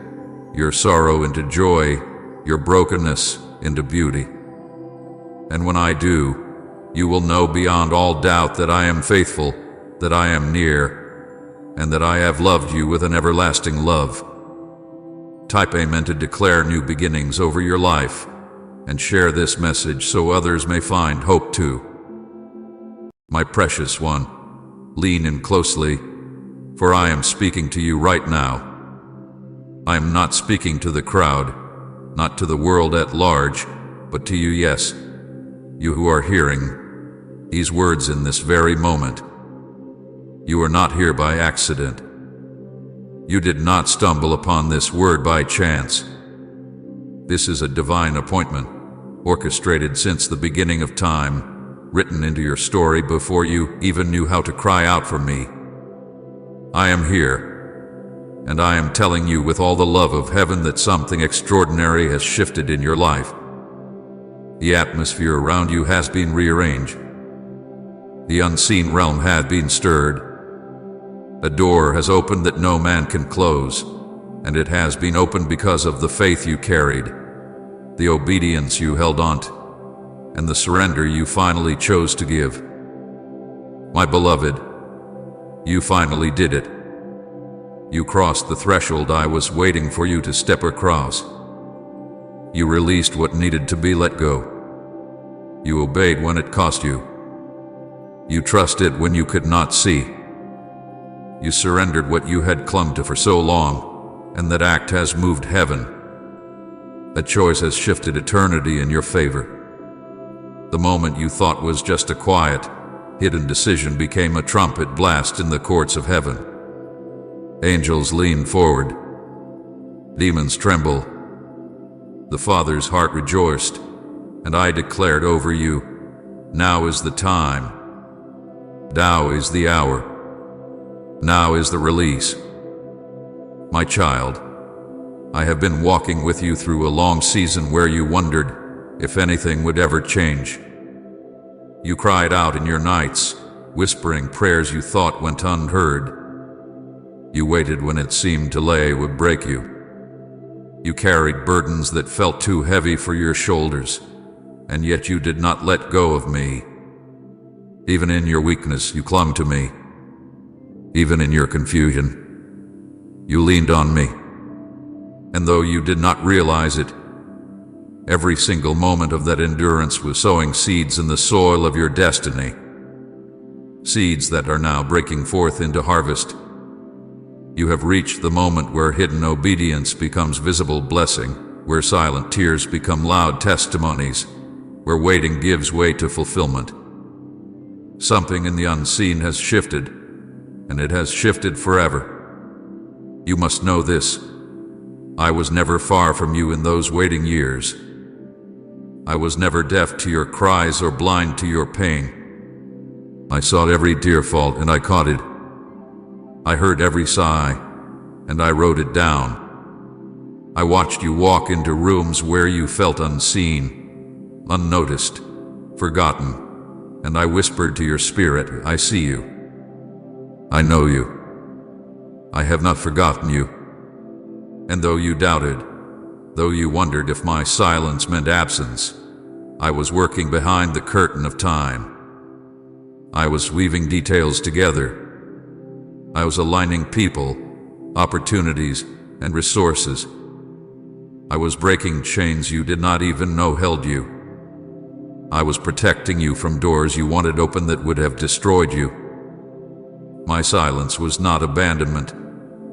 your sorrow into joy, your brokenness into beauty. And when I do, you will know beyond all doubt that I am faithful, that I am near, and that I have loved you with an everlasting love. Type Amen to declare new beginnings over your life, and share this message so others may find hope too. My precious one, lean in closely, for I am speaking to you right now. I am not speaking to the crowd, not to the world at large, but to you, yes, you who are hearing these words in this very moment. You are not here by accident. You did not stumble upon this word by chance. This is a divine appointment, orchestrated since the beginning of time, written into your story before you even knew how to cry out for me. I am here, and I am telling you with all the love of heaven that something extraordinary has shifted in your life. The atmosphere around you has been rearranged. The unseen realm had been stirred. A door has opened that no man can close, and it has been opened because of the faith you carried, the obedience you held on to, and the surrender you finally chose to give. My beloved, you finally did it. You crossed the threshold I was waiting for you to step across. You released what needed to be let go. You obeyed when it cost you. You trusted when you could not see. You surrendered what you had clung to for so long, and that act has moved heaven. That choice has shifted eternity in your favor. The moment you thought was just a quiet, hidden decision became a trumpet blast in the courts of heaven. Angels lean forward. Demons tremble. The Father's heart rejoiced, and I declared over you, now is the time. Now is the hour. Now is the release. My child, I have been walking with you through a long season where you wondered if anything would ever change. You cried out in your nights, whispering prayers you thought went unheard. You waited when it seemed delay would break you. You carried burdens that felt too heavy for your shoulders, and yet you did not let go of me. Even in your weakness, you clung to me. Even in your confusion, you leaned on me. And though you did not realize it, every single moment of that endurance was sowing seeds in the soil of your destiny. Seeds that are now breaking forth into harvest. You have reached the moment where hidden obedience becomes visible blessing, where silent tears become loud testimonies, where waiting gives way to fulfillment. Something in the unseen has shifted, and it has shifted forever. You must know this. I was never far from you in those waiting years. I was never deaf to your cries or blind to your pain. I saw every dear fault and I caught it. I heard every sigh, and I wrote it down. I watched you walk into rooms where you felt unseen, unnoticed, forgotten, and I whispered to your spirit, I see you. I know you. I have not forgotten you. And though you doubted, though you wondered if my silence meant absence, I was working behind the curtain of time. I was weaving details together. I was aligning people, opportunities, and resources. I was breaking chains you did not even know held you. I was protecting you from doors you wanted open that would have destroyed you. My silence was not abandonment,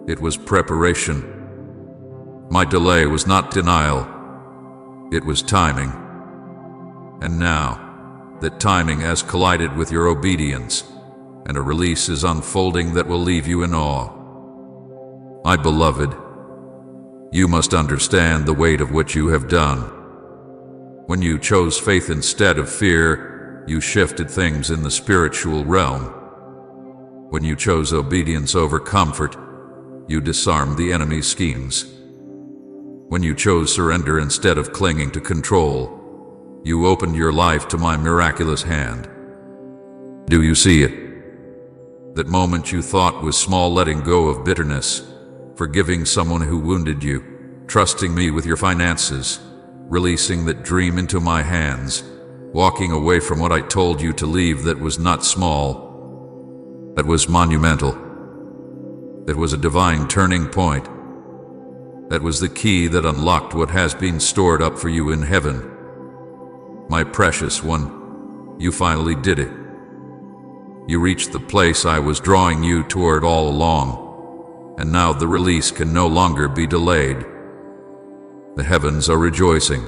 it was preparation. My delay was not denial, it was timing. And now, that timing has collided with your obedience, and a release is unfolding that will leave you in awe. My beloved, you must understand the weight of what you have done. When you chose faith instead of fear, you shifted things in the spiritual realm. When you chose obedience over comfort, you disarmed the enemy's schemes. When you chose surrender instead of clinging to control, you opened your life to my miraculous hand. Do you see it? That moment you thought was small, letting go of bitterness, forgiving someone who wounded you, trusting me with your finances, releasing that dream into my hands, walking away from what I told you to leave that was not small, that was monumental. That was a divine turning point. That was the key that unlocked what has been stored up for you in heaven. My precious one, you finally did it. You reached the place I was drawing you toward all along, and now the release can no longer be delayed. The heavens are rejoicing.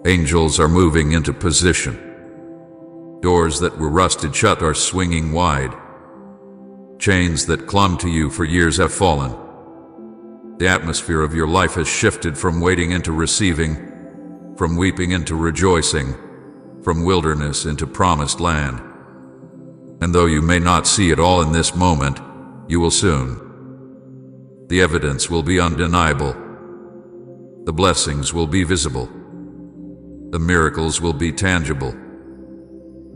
Angels are moving into position. Doors that were rusted shut are swinging wide. Chains that clung to you for years have fallen. The atmosphere of your life has shifted from waiting into receiving, from weeping into rejoicing, from wilderness into promised land. And though you may not see it all in this moment, you will soon. The evidence will be undeniable. The blessings will be visible. The miracles will be tangible.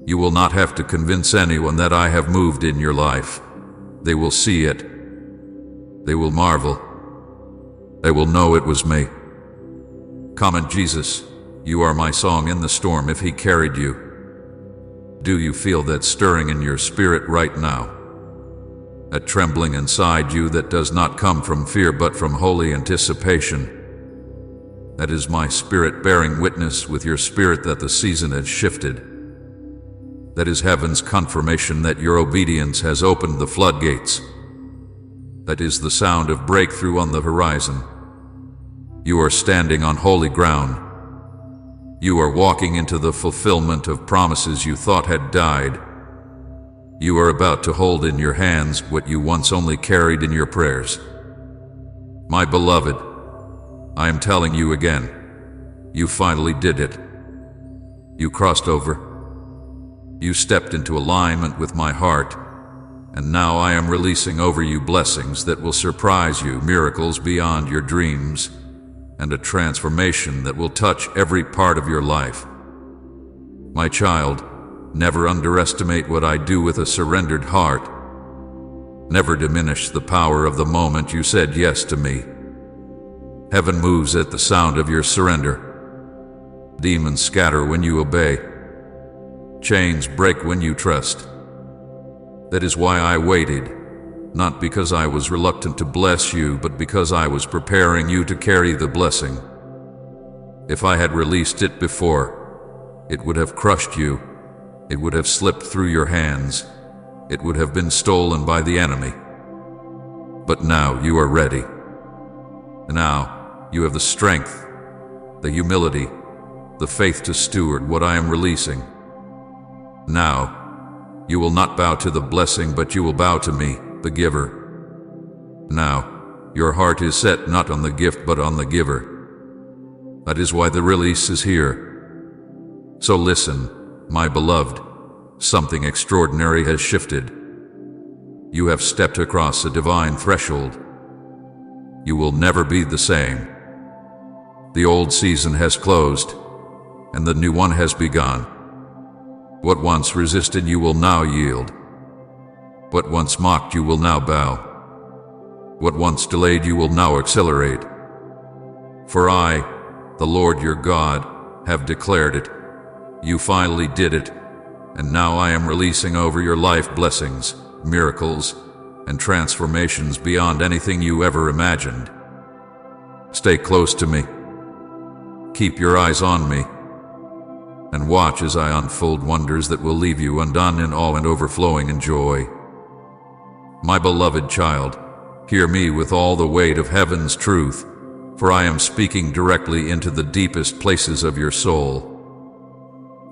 You will not have to convince anyone that I have moved in your life. They will see it. They will marvel. They will know it was me. Comment Jesus, you are my song in the storm if he carried you. Do you feel that stirring in your spirit right now? That trembling inside you that does not come from fear but from holy anticipation? That is my spirit bearing witness with your spirit that the season has shifted. That is heaven's confirmation that your obedience has opened the floodgates. That is the sound of breakthrough on the horizon. You are standing on holy ground. You are walking into the fulfillment of promises you thought had died. You are about to hold in your hands what you once only carried in your prayers. My beloved, I am telling you again, you finally did it. You crossed over. You stepped into alignment with my heart, and now I am releasing over you blessings that will surprise you, miracles beyond your dreams, and a transformation that will touch every part of your life. My child, never underestimate what I do with a surrendered heart. Never diminish the power of the moment you said yes to me. Heaven moves at the sound of your surrender. Demons scatter when you obey. Chains break when you trust. That is why I waited, not because I was reluctant to bless you, but because I was preparing you to carry the blessing. If I had released it before, it would have crushed you. It would have slipped through your hands. It would have been stolen by the enemy. But now you are ready. Now you have the strength, the humility, the faith to steward what I am releasing. Now you will not bow to the blessing, but you will bow to me, the giver. Now your heart is set not on the gift but on the giver. That is why the release is here. So listen, my beloved, something extraordinary has shifted. You have stepped across a divine threshold. You will never be the same. The old season has closed, and the new one has begun. What once resisted you will now yield. What once mocked you will now bow. What once delayed you will now accelerate. For I, the Lord your God, have declared it. You finally did it, and now I am releasing over your life blessings, miracles, and transformations beyond anything you ever imagined. Stay close to me. Keep your eyes on me, and watch as I unfold wonders that will leave you undone in awe and overflowing in joy. My beloved child, hear me with all the weight of heaven's truth, for I am speaking directly into the deepest places of your soul.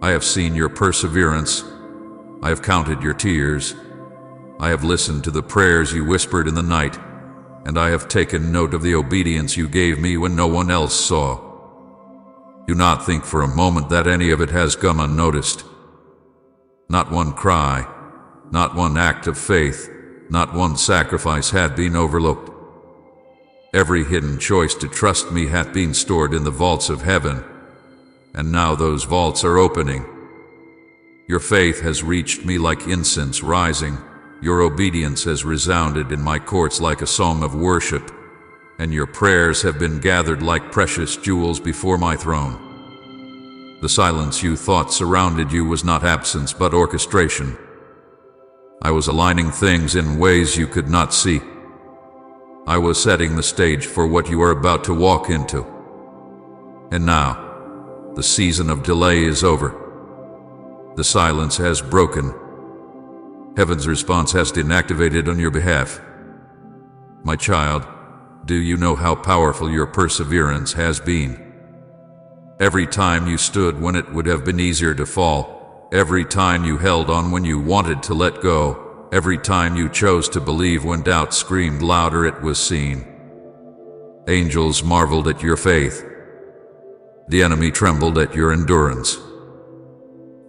I have seen your perseverance. I have counted your tears. I have listened to the prayers you whispered in the night, and I have taken note of the obedience you gave me when no one else saw. Do not think for a moment that any of it has gone unnoticed. Not one cry, not one act of faith, not one sacrifice had been overlooked. Every hidden choice to trust me hath been stored in the vaults of heaven, and now those vaults are opening. Your faith has reached me like incense rising. Your obedience has resounded in my courts like a song of worship, and your prayers have been gathered like precious jewels before my throne. The silence you thought surrounded you was not absence but orchestration. I was aligning things in ways you could not see. I was setting the stage for what you are about to walk into. And now, the season of delay is over. The silence has broken. Heaven's response has been activated on your behalf. My child, do you know how powerful your perseverance has been? Every time you stood when it would have been easier to fall, every time you held on when you wanted to let go, every time you chose to believe when doubt screamed louder, it was seen. Angels marveled at your faith. The enemy trembled at your endurance.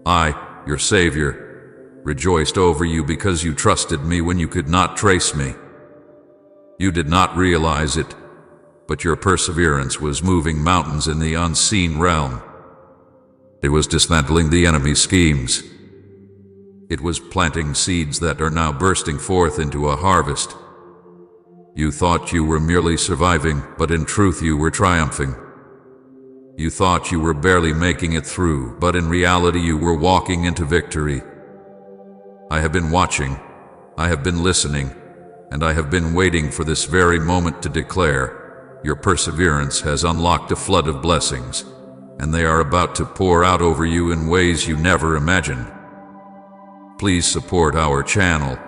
I, your Savior, rejoiced over you because you trusted me when you could not trace me. You did not realize it, but your perseverance was moving mountains in the unseen realm. It was dismantling the enemy's schemes. It was planting seeds that are now bursting forth into a harvest. You thought you were merely surviving, but in truth you were triumphing. You thought you were barely making it through, but in reality you were walking into victory. I have been watching, I have been listening, and I have been waiting for this very moment to declare, your perseverance has unlocked a flood of blessings, and they are about to pour out over you in ways you never imagined. Please support our channel,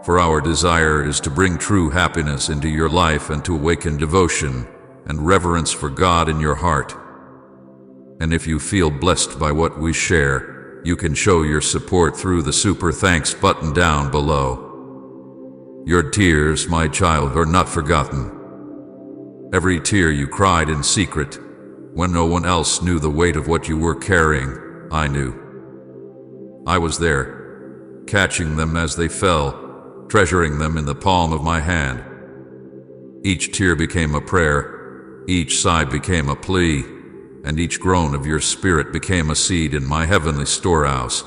for our desire is to bring true happiness into your life and to awaken devotion and reverence for God in your heart. And if you feel blessed by what we share, you can show your support through the Super Thanks button down below. Your tears, my child, are not forgotten. Every tear you cried in secret, when no one else knew the weight of what you were carrying, I knew. I was there, catching them as they fell, treasuring them in the palm of my hand. Each tear became a prayer, each sigh became a plea, and each groan of your spirit became a seed in my heavenly storehouse.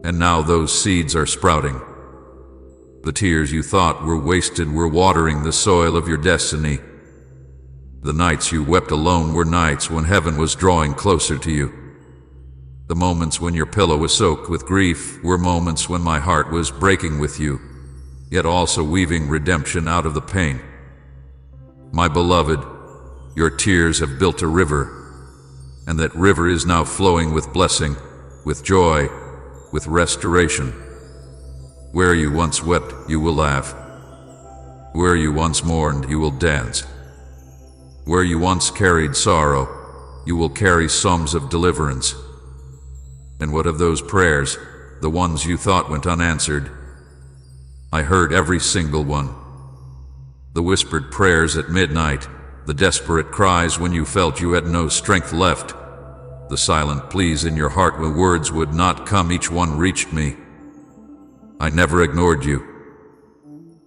And now those seeds are sprouting. The tears you thought were wasted were watering the soil of your destiny. The nights you wept alone were nights when heaven was drawing closer to you. The moments when your pillow was soaked with grief were moments when my heart was breaking with you, yet also weaving redemption out of the pain. My beloved, your tears have built a river, and that river is now flowing with blessing, with joy, with restoration. Where you once wept, you will laugh. Where you once mourned, you will dance. Where you once carried sorrow, you will carry songs of deliverance. And what of those prayers, the ones you thought went unanswered? I heard every single one. The whispered prayers at midnight, the desperate cries when you felt you had no strength left, the silent pleas in your heart when words would not come, each one reached me. I never ignored you.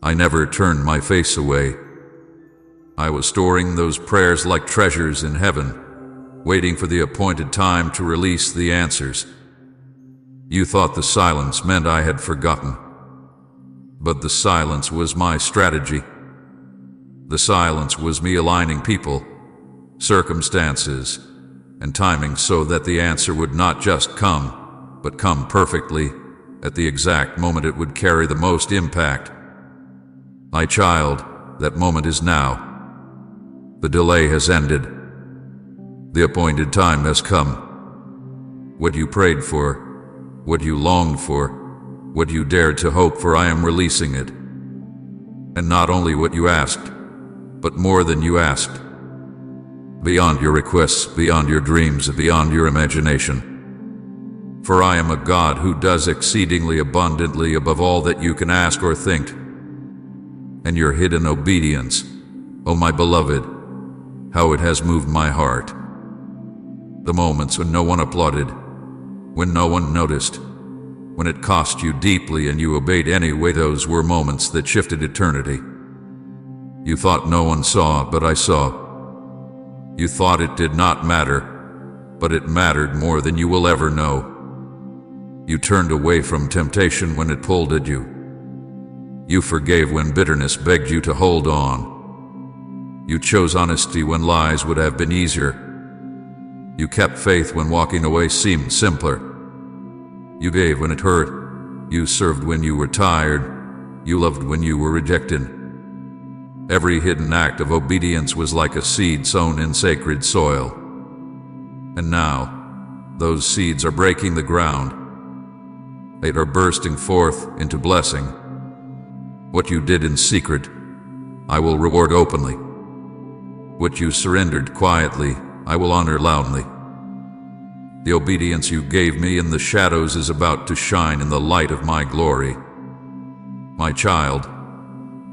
I never turned my face away. I was storing those prayers like treasures in heaven, waiting for the appointed time to release the answers. You thought the silence meant I had forgotten, but the silence was my strategy. The silence was me aligning people, circumstances, and timing so that the answer would not just come, but come perfectly, at the exact moment it would carry the most impact. My child, that moment is now. The delay has ended. The appointed time has come. What you prayed for, what you longed for, what you dared to hope for, I am releasing it. And not only what you asked, but more than you asked. Beyond your requests, beyond your dreams, beyond your imagination. For I am a God who does exceedingly abundantly above all that you can ask or think. And your hidden obedience, oh my beloved, how it has moved my heart. The moments when no one applauded, when no one noticed, when it cost you deeply and you obeyed anyway, those were moments that shifted eternity. You thought no one saw, but I saw. You thought it did not matter, but it mattered more than you will ever know. You turned away from temptation when it pulled at you. You forgave when bitterness begged you to hold on. You chose honesty when lies would have been easier. You kept faith when walking away seemed simpler. You gave when it hurt. You served when you were tired. You loved when you were rejected. Every hidden act of obedience was like a seed sown in sacred soil. And now, those seeds are breaking the ground. They are bursting forth into blessing. What you did in secret, I will reward openly. What you surrendered quietly, I will honor loudly. The obedience you gave me in the shadows is about to shine in the light of my glory. My child,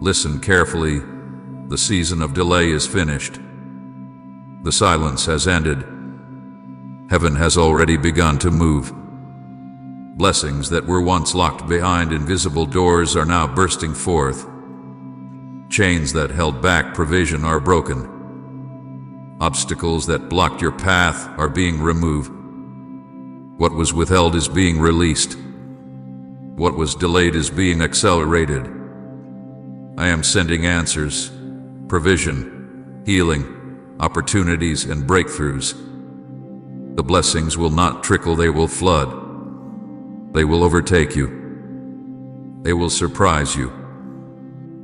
listen carefully. The season of delay is finished. The silence has ended. Heaven has already begun to move. Blessings that were once locked behind invisible doors are now bursting forth. Chains that held back provision are broken. Obstacles that blocked your path are being removed. What was withheld is being released. What was delayed is being accelerated. I am sending answers, provision, healing, opportunities, and breakthroughs. The blessings will not trickle, they will flood. They will overtake you. They will surprise you.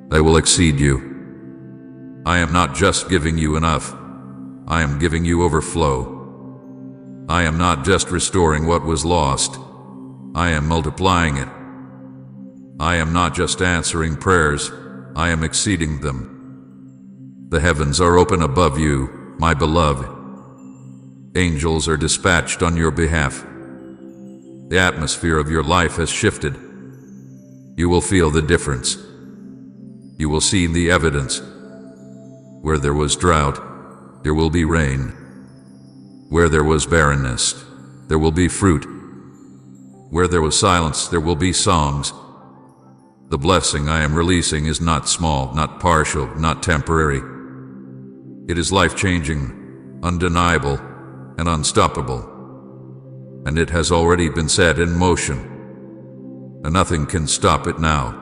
They will exceed you. I am not just giving you enough. I am giving you overflow. I am not just restoring what was lost. I am multiplying it. I am not just answering prayers. I am exceeding them. The heavens are open above you, my beloved. Angels are dispatched on your behalf. The atmosphere of your life has shifted. You will feel the difference. You will see the evidence. Where there was drought, there will be rain. Where there was barrenness, there will be fruit. Where there was silence, there will be songs. The blessing I am releasing is not small, not partial, not temporary. It is life-changing, undeniable, and unstoppable. And it has already been set in motion. And nothing can stop it now.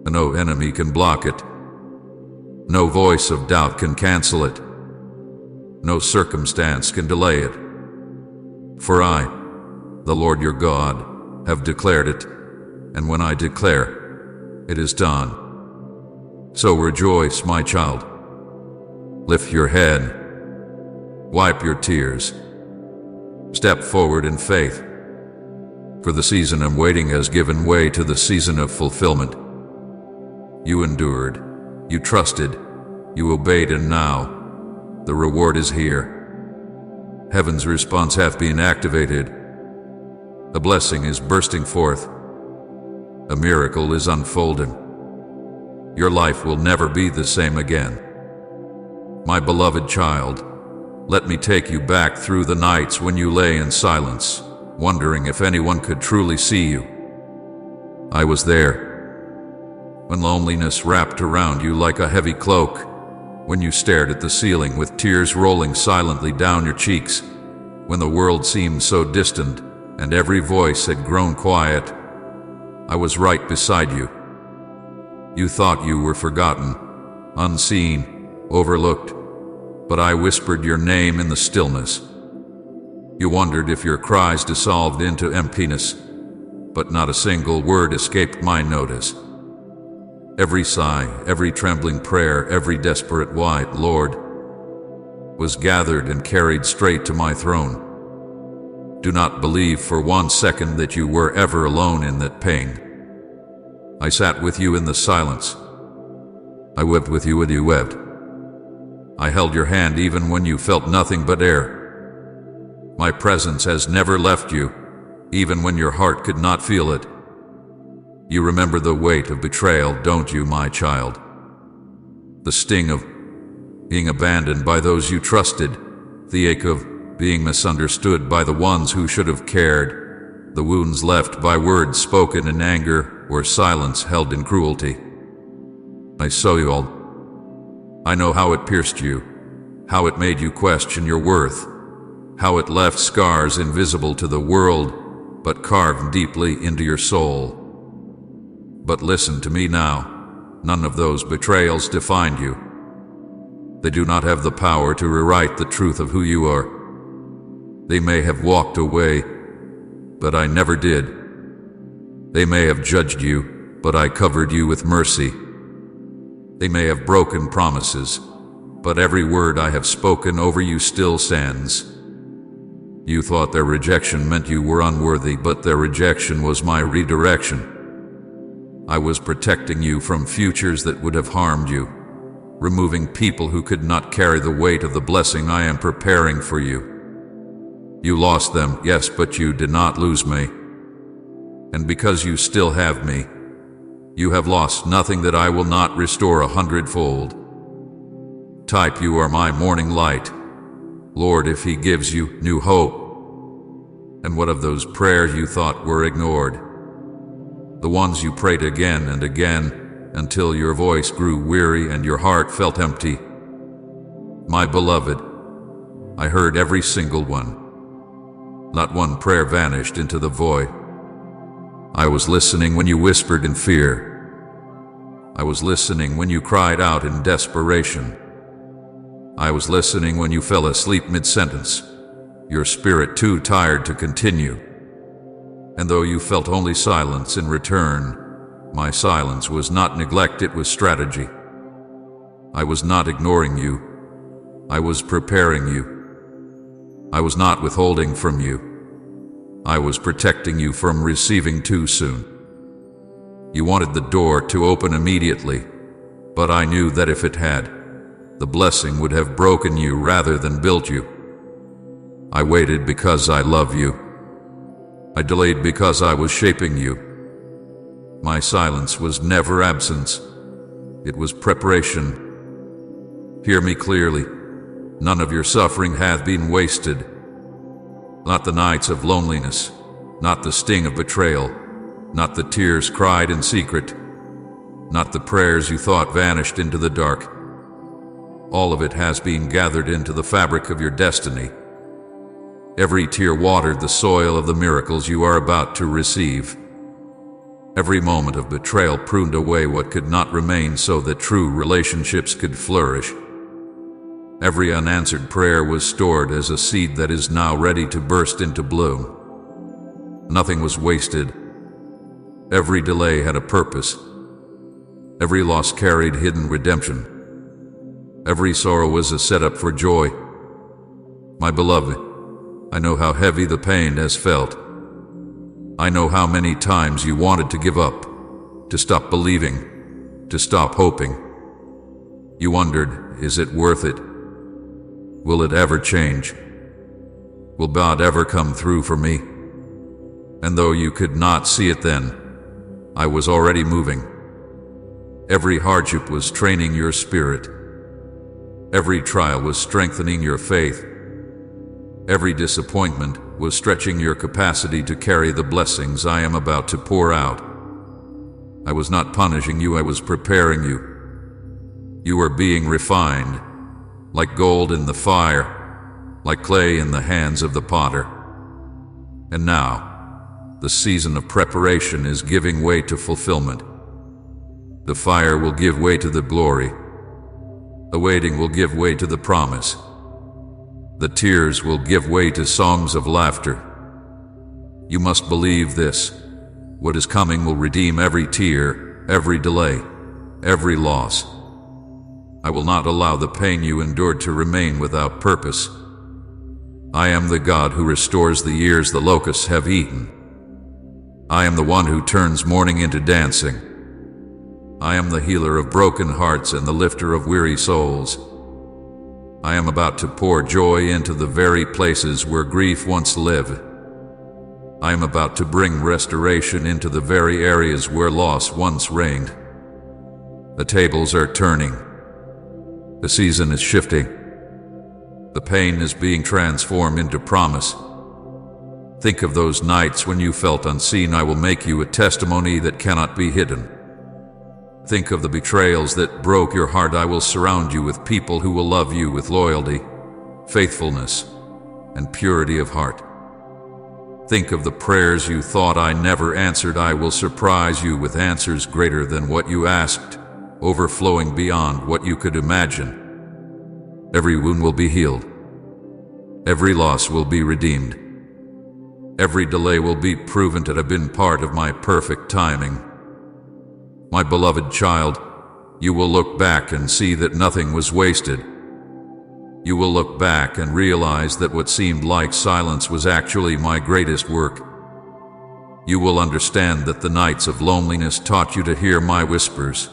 And no enemy can block it. No voice of doubt can cancel it. No circumstance can delay it. For I, the Lord your God, have declared it, and when I declare, it is done. So rejoice, my child. Lift your head. Wipe your tears. Step forward in faith. For the season of waiting has given way to the season of fulfillment. You endured, you trusted, you obeyed, and now the reward is here. Heaven's response hath been activated. A blessing is bursting forth. A miracle is unfolding. Your life will never be the same again. My beloved child, let me take you back through the nights when you lay in silence, wondering if anyone could truly see you. I was there. When loneliness wrapped around you like a heavy cloak, when you stared at the ceiling with tears rolling silently down your cheeks, when the world seemed so distant and every voice had grown quiet, I was right beside you. You thought you were forgotten, unseen, overlooked, but I whispered your name in the stillness. You wondered if your cries dissolved into emptiness, but not a single word escaped my notice. Every sigh, every trembling prayer, every desperate "Why, Lord?" was gathered and carried straight to my throne. Do not believe for 1 second that you were ever alone in that pain. I sat with you in the silence. I wept with you when you wept. I held your hand even when you felt nothing but air. My presence has never left you, even when your heart could not feel it. You remember the weight of betrayal, don't you, my child? The sting of being abandoned by those you trusted, the ache of being misunderstood by the ones who should have cared, the wounds left by words spoken in anger or silence held in cruelty. I saw you all. I know how it pierced you, how it made you question your worth, how it left scars invisible to the world, but carved deeply into your soul. But listen to me now. None of those betrayals defined you. They do not have the power to rewrite the truth of who you are. They may have walked away, but I never did. They may have judged you, but I covered you with mercy. They may have broken promises, but every word I have spoken over you still stands. You thought their rejection meant you were unworthy, but their rejection was my redirection. I was protecting you from futures that would have harmed you, removing people who could not carry the weight of the blessing I am preparing for you. You lost them, yes, but you did not lose me. And because you still have me, you have lost nothing that I will not restore 100-fold. Type, you are my morning light. Lord, if He gives you new hope. And what of those prayers you thought were ignored? The ones you prayed again and again until your voice grew weary and your heart felt empty. My beloved, I heard every single one. Not one prayer vanished into the void. I was listening when you whispered in fear. I was listening when you cried out in desperation. I was listening when you fell asleep mid-sentence, your spirit too tired to continue. And though you felt only silence in return, my silence was not neglect, it was strategy. I was not ignoring you. I was preparing you. I was not withholding from you. I was protecting you from receiving too soon. You wanted the door to open immediately, but I knew that if it had, the blessing would have broken you rather than built you. I waited because I love you. I delayed because I was shaping you. My silence was never absence. It was preparation. Hear me clearly. None of your suffering hath been wasted. Not the nights of loneliness, not the sting of betrayal, not the tears cried in secret, not the prayers you thought vanished into the dark. All of it has been gathered into the fabric of your destiny. Every tear watered the soil of the miracles you are about to receive. Every moment of betrayal pruned away what could not remain so that true relationships could flourish. Every unanswered prayer was stored as a seed that is now ready to burst into bloom. Nothing was wasted. Every delay had a purpose. Every loss carried hidden redemption. Every sorrow was a setup for joy. My beloved, I know how heavy the pain has felt. I know how many times you wanted to give up, to stop believing, to stop hoping. You wondered, is it worth it? Will it ever change? Will God ever come through for me? And though you could not see it then, I was already moving. Every hardship was training your spirit. Every trial was strengthening your faith. Every disappointment was stretching your capacity to carry the blessings I am about to pour out. I was not punishing you, I was preparing you. You were being refined, like gold in the fire, like clay in the hands of the potter. And now, the season of preparation is giving way to fulfillment. The fire will give way to the glory. The waiting will give way to the promise. The tears will give way to songs of laughter. You must believe this. What is coming will redeem every tear, every delay, every loss. I will not allow the pain you endured to remain without purpose. I am the God who restores the years the locusts have eaten. I am the one who turns mourning into dancing. I am the healer of broken hearts and the lifter of weary souls. I am about to pour joy into the very places where grief once lived. I am about to bring restoration into the very areas where loss once reigned. The tables are turning. The season is shifting. The pain is being transformed into promise. Think of those nights when you felt unseen. I will make you a testimony that cannot be hidden. Think of the betrayals that broke your heart. I will surround you with people who will love you with loyalty, faithfulness, and purity of heart. Think of the prayers you thought I never answered. I will surprise you with answers greater than what you asked, overflowing beyond what you could imagine. Every wound will be healed. Every loss will be redeemed. Every delay will be proven to have been part of my perfect timing. My beloved child, you will look back and see that nothing was wasted. You will look back and realize that what seemed like silence was actually my greatest work. You will understand that the nights of loneliness taught you to hear my whispers,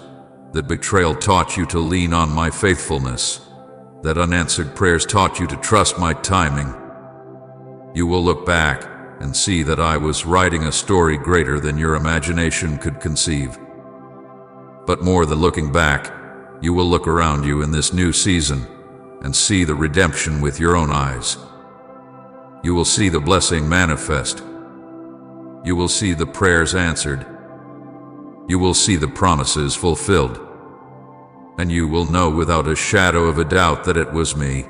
that betrayal taught you to lean on my faithfulness, that unanswered prayers taught you to trust my timing. You will look back and see that I was writing a story greater than your imagination could conceive. But more than looking back, you will look around you in this new season and see the redemption with your own eyes. You will see the blessing manifest. You will see the prayers answered. You will see the promises fulfilled. And you will know without a shadow of a doubt that it was me,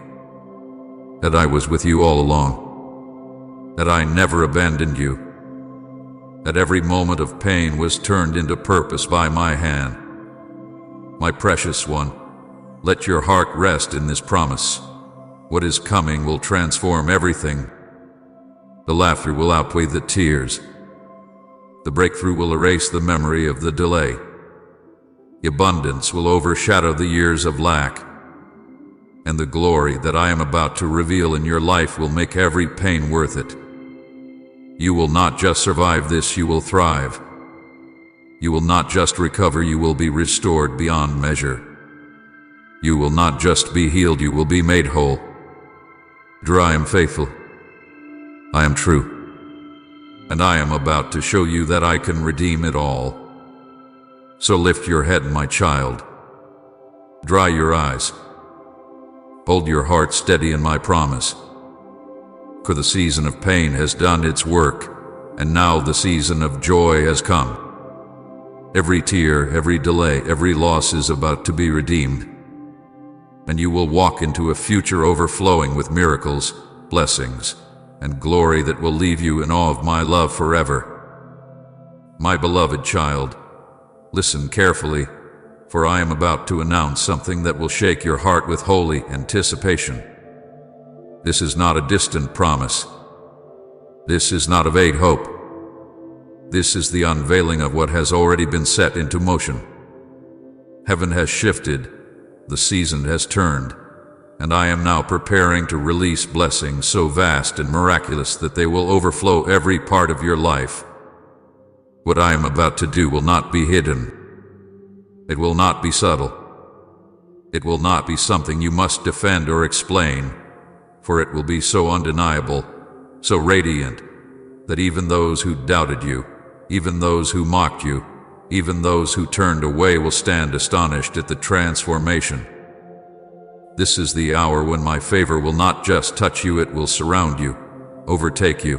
that I was with you all along, that I never abandoned you. That every moment of pain was turned into purpose by my hand. My precious one, let your heart rest in this promise. What is coming will transform everything. The laughter will outweigh the tears. The breakthrough will erase the memory of the delay. Abundance will overshadow the years of lack. And the glory that I am about to reveal in your life will make every pain worth it. You will not just survive this, you will thrive. You will not just recover, you will be restored beyond measure. You will not just be healed, you will be made whole. For I am faithful. I am true. And I am about to show you that I can redeem it all. So lift your head, my child. Dry your eyes. Hold your heart steady in my promise. For the season of pain has done its work, and now the season of joy has come. Every tear, every delay, every loss is about to be redeemed. And you will walk into a future overflowing with miracles, blessings, and glory that will leave you in awe of my love forever. My beloved child, listen carefully, for I am about to announce something that will shake your heart with holy anticipation. This is not a distant promise. This is not a vague hope. This is the unveiling of what has already been set into motion. Heaven has shifted, the season has turned, and I am now preparing to release blessings so vast and miraculous that they will overflow every part of your life. What I am about to do will not be hidden. It will not be subtle. It will not be something you must defend or explain, for it will be so undeniable, so radiant, that even those who doubted you, even those who mocked you, even those who turned away will stand astonished at the transformation. This is the hour when my favor will not just touch you, it will surround you, overtake you,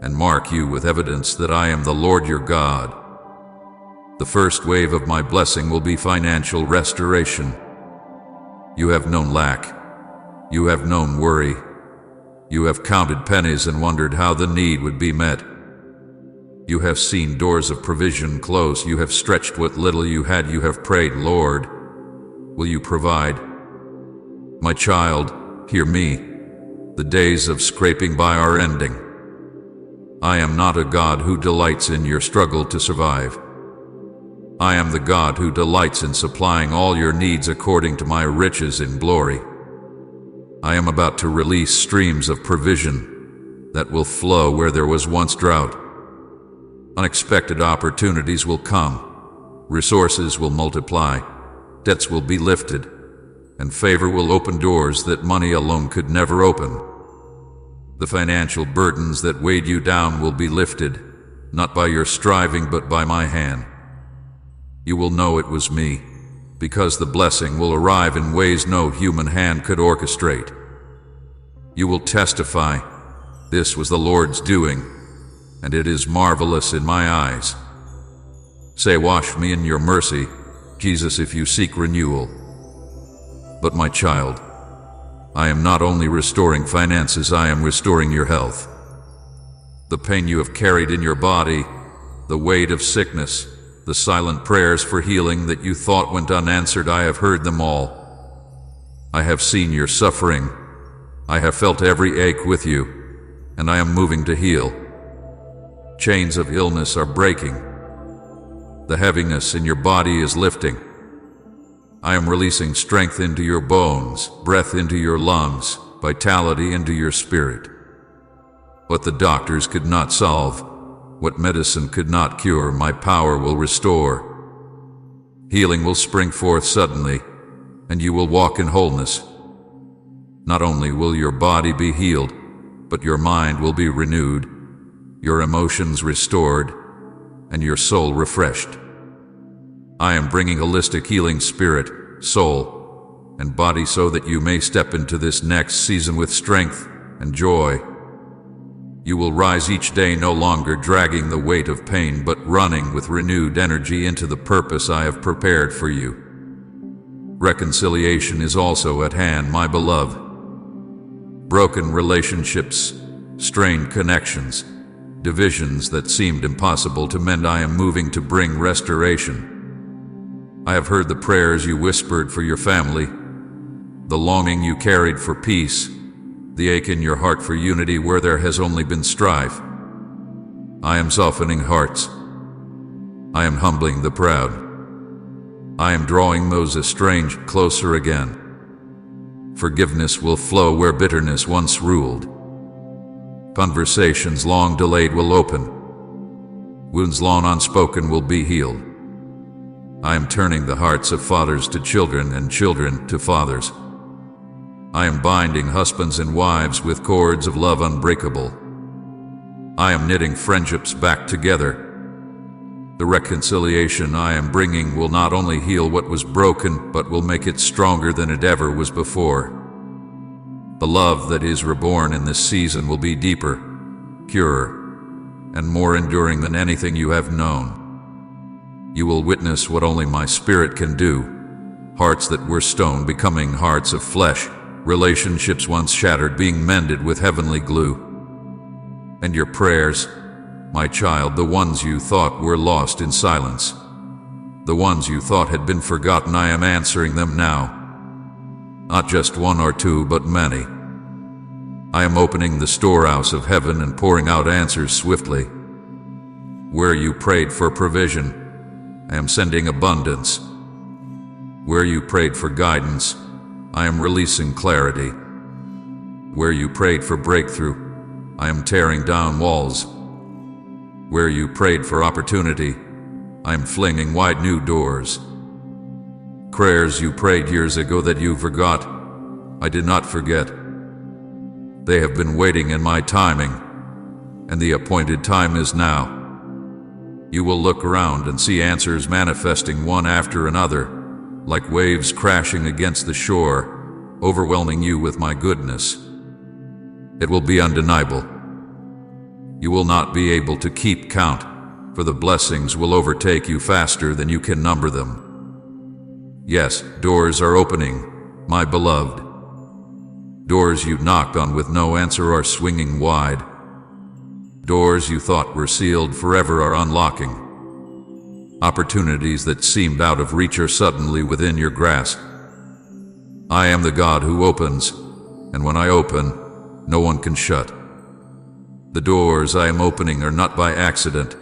and mark you with evidence that I am the Lord your God. The first wave of my blessing will be financial restoration. You have known lack. You have known worry. You have counted pennies and wondered how the need would be met. You have seen doors of provision close. You have stretched what little you had. You have prayed, Lord, will you provide? My child, hear me. The days of scraping by are ending. I am not a God who delights in your struggle to survive. I am the God who delights in supplying all your needs according to my riches in glory. I am about to release streams of provision that will flow where there was once drought. Unexpected opportunities will come, resources will multiply, debts will be lifted, and favor will open doors that money alone could never open. The financial burdens that weighed you down will be lifted, not by your striving but by my hand. You will know it was me, because the blessing will arrive in ways no human hand could orchestrate. You will testify, this was the Lord's doing, and it is marvelous in my eyes. Say, wash me in your mercy, Jesus, if you seek renewal. But my child, I am not only restoring finances, I am restoring your health. The pain you have carried in your body, the weight of sickness, the silent prayers for healing that you thought went unanswered, I have heard them all. I have seen your suffering. I have felt every ache with you, and I am moving to heal. Chains of illness are breaking. The heaviness in your body is lifting. I am releasing strength into your bones, breath into your lungs, vitality into your spirit. What the doctors could not solve, what medicine could not cure, my power will restore. Healing will spring forth suddenly, and you will walk in wholeness. Not only will your body be healed, but your mind will be renewed, your emotions restored, and your soul refreshed. I am bringing holistic healing spirit, soul, and body so that you may step into this next season with strength and joy. You will rise each day no longer dragging the weight of pain, but running with renewed energy into the purpose I have prepared for you. Reconciliation is also at hand, my beloved. Broken relationships, strained connections, Divisions that seemed impossible to mend, I am moving to bring restoration. I have heard the prayers you whispered for your family, the longing you carried for peace, the ache in your heart for unity where there has only been strife. I am softening hearts. I am humbling the proud. I am drawing those estranged closer again. Forgiveness will flow where bitterness once ruled. Conversations long delayed will open. Wounds long unspoken will be healed. I am turning the hearts of fathers to children and children to fathers. I am binding husbands and wives with cords of love unbreakable. I am knitting friendships back together. The reconciliation I am bringing will not only heal what was broken, but will make it stronger than it ever was before. The love that is reborn in this season will be deeper, purer, and more enduring than anything you have known. You will witness what only my Spirit can do. Hearts that were stone becoming hearts of flesh, relationships once shattered being mended with heavenly glue. And your prayers, my child, the ones you thought were lost in silence, the ones you thought had been forgotten, I am answering them now. Not just one or two, but many. I am opening the storehouse of heaven and pouring out answers swiftly. Where you prayed for provision, I am sending abundance. Where you prayed for guidance, I am releasing clarity. Where you prayed for breakthrough, I am tearing down walls. Where you prayed for opportunity, I am flinging wide new doors. Prayers you prayed years ago that you forgot, I did not forget. They have been waiting in my timing, and the appointed time is now. You will look around and see answers manifesting one after another, like waves crashing against the shore, overwhelming you with my goodness. It will be undeniable. You will not be able to keep count, for the blessings will overtake you faster than you can number them. Yes, doors are opening, my beloved. Doors you knocked on with no answer are swinging wide. Doors you thought were sealed forever are unlocking. Opportunities that seemed out of reach are suddenly within your grasp. I am the God who opens, and when I open, no one can shut. The doors I am opening are not by accident.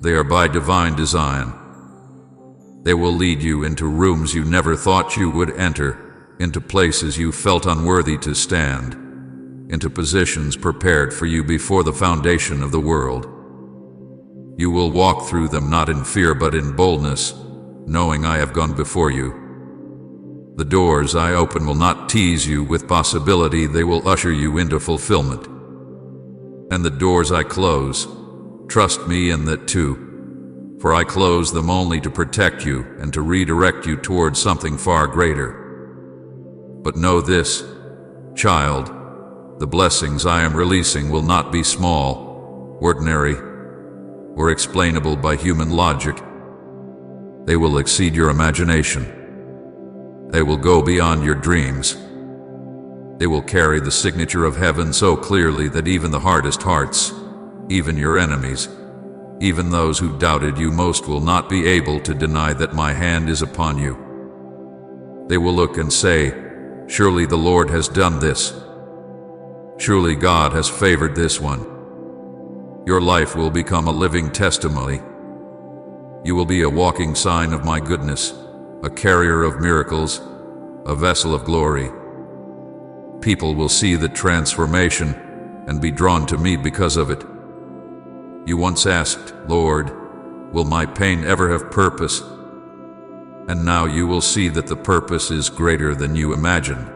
They are by divine design. They will lead you into rooms you never thought you would enter, into places you felt unworthy to stand, into positions prepared for you before the foundation of the world. You will walk through them not in fear but in boldness, knowing I have gone before you. The doors I open will not tease you with possibility, they will usher you into fulfillment. And the doors I close, trust me in that too. For I close them only to protect you and to redirect you towards something far greater. But know this, child, the blessings I am releasing will not be small, ordinary, or explainable by human logic. They will exceed your imagination. They will go beyond your dreams. They will carry the signature of heaven so clearly that even the hardest hearts, even your enemies, even those who doubted you most will not be able to deny that my hand is upon you. They will look and say, surely the Lord has done this. Surely God has favored this one. Your life will become a living testimony. You will be a walking sign of my goodness, a carrier of miracles, a vessel of glory. People will see the transformation and be drawn to me because of it. You once asked, Lord, will my pain ever have purpose? And now you will see that the purpose is greater than you imagined.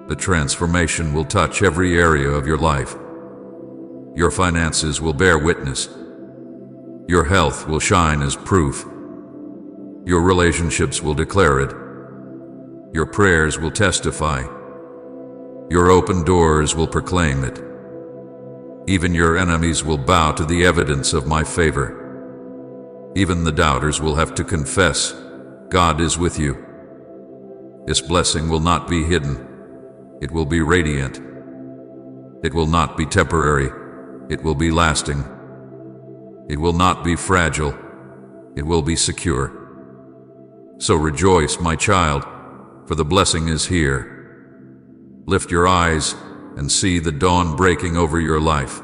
The transformation will touch every area of your life. Your finances will bear witness. Your health will shine as proof. Your relationships will declare it. Your prayers will testify. Your open doors will proclaim it. Even your enemies will bow to the evidence of my favor. Even the doubters will have to confess, God is with you. This blessing will not be hidden. It will be radiant. It will not be temporary. it will be lasting. It will not be fragile. It will be secure. So rejoice, my child, for the blessing is here. Lift your eyes and see the dawn breaking over your life.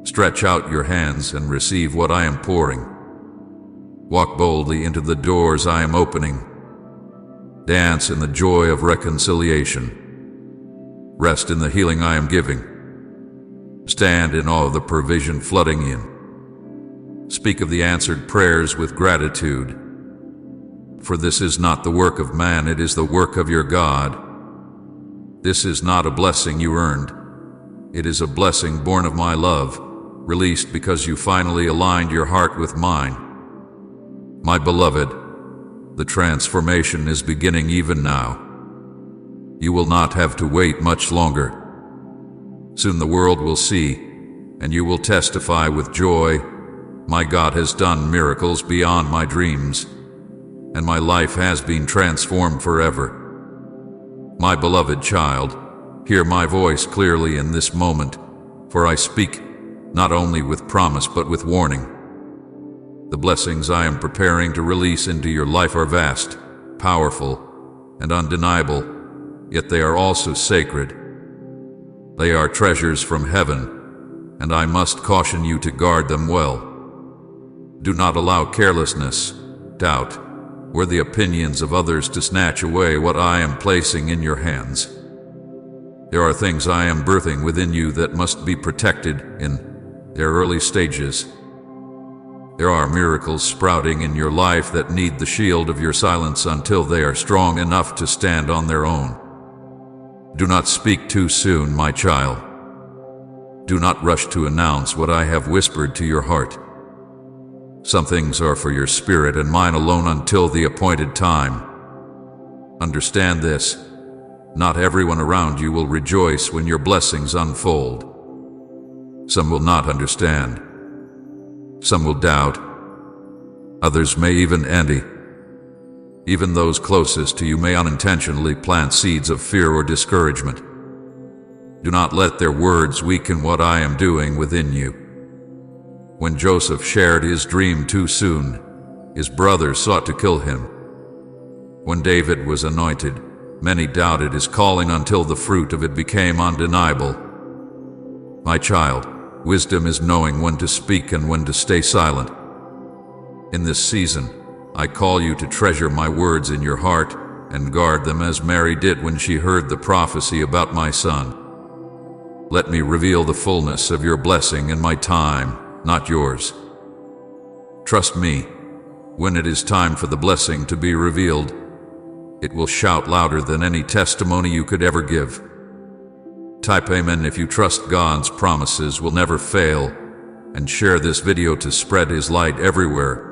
Stretch out your hands and receive what I am pouring. Walk boldly into the doors I am opening. Dance in the joy of reconciliation. Rest in the healing I am giving. Stand in awe of the provision flooding in. Speak of the answered prayers with gratitude. For this is not the work of man, it is the work of your God. This is not a blessing you earned. It is a blessing born of my love, released because you finally aligned your heart with mine. My beloved, the transformation is beginning even now. You will not have to wait much longer. Soon the world will see, and you will testify with joy, my God has done miracles beyond my dreams, and my life has been transformed forever. My beloved child, hear my voice clearly in this moment, for I speak not only with promise but with warning. The blessings I am preparing to release into your life are vast, powerful, and undeniable, yet they are also sacred. They are treasures from heaven, and I must caution you to guard them well. Do not allow carelessness, doubt, or the opinions of others to snatch away what I am placing in your hands. There are things I am birthing within you that must be protected in their early stages. There are miracles sprouting in your life that need the shield of your silence until they are strong enough to stand on their own. Do not speak too soon, my child. Do not rush to announce what I have whispered to your heart. Some things are for your spirit and mine alone until the appointed time. Understand this. Not everyone around you will rejoice when your blessings unfold. Some will not understand. Some will doubt. Others may even envy. Even those closest to you may unintentionally plant seeds of fear or discouragement. Do not let their words weaken what I am doing within you. When Joseph shared his dream too soon, his brothers sought to kill him. When David was anointed, many doubted his calling until the fruit of it became undeniable. My child, wisdom is knowing when to speak and when to stay silent. In this season, I call you to treasure my words in your heart and guard them as Mary did when she heard the prophecy about my son. Let me reveal the fullness of your blessing in my time, not yours. Trust me, when it is time for the blessing to be revealed, it will shout louder than any testimony you could ever give. Type Amen if you trust God's promises will never fail, and share this video to spread His light everywhere.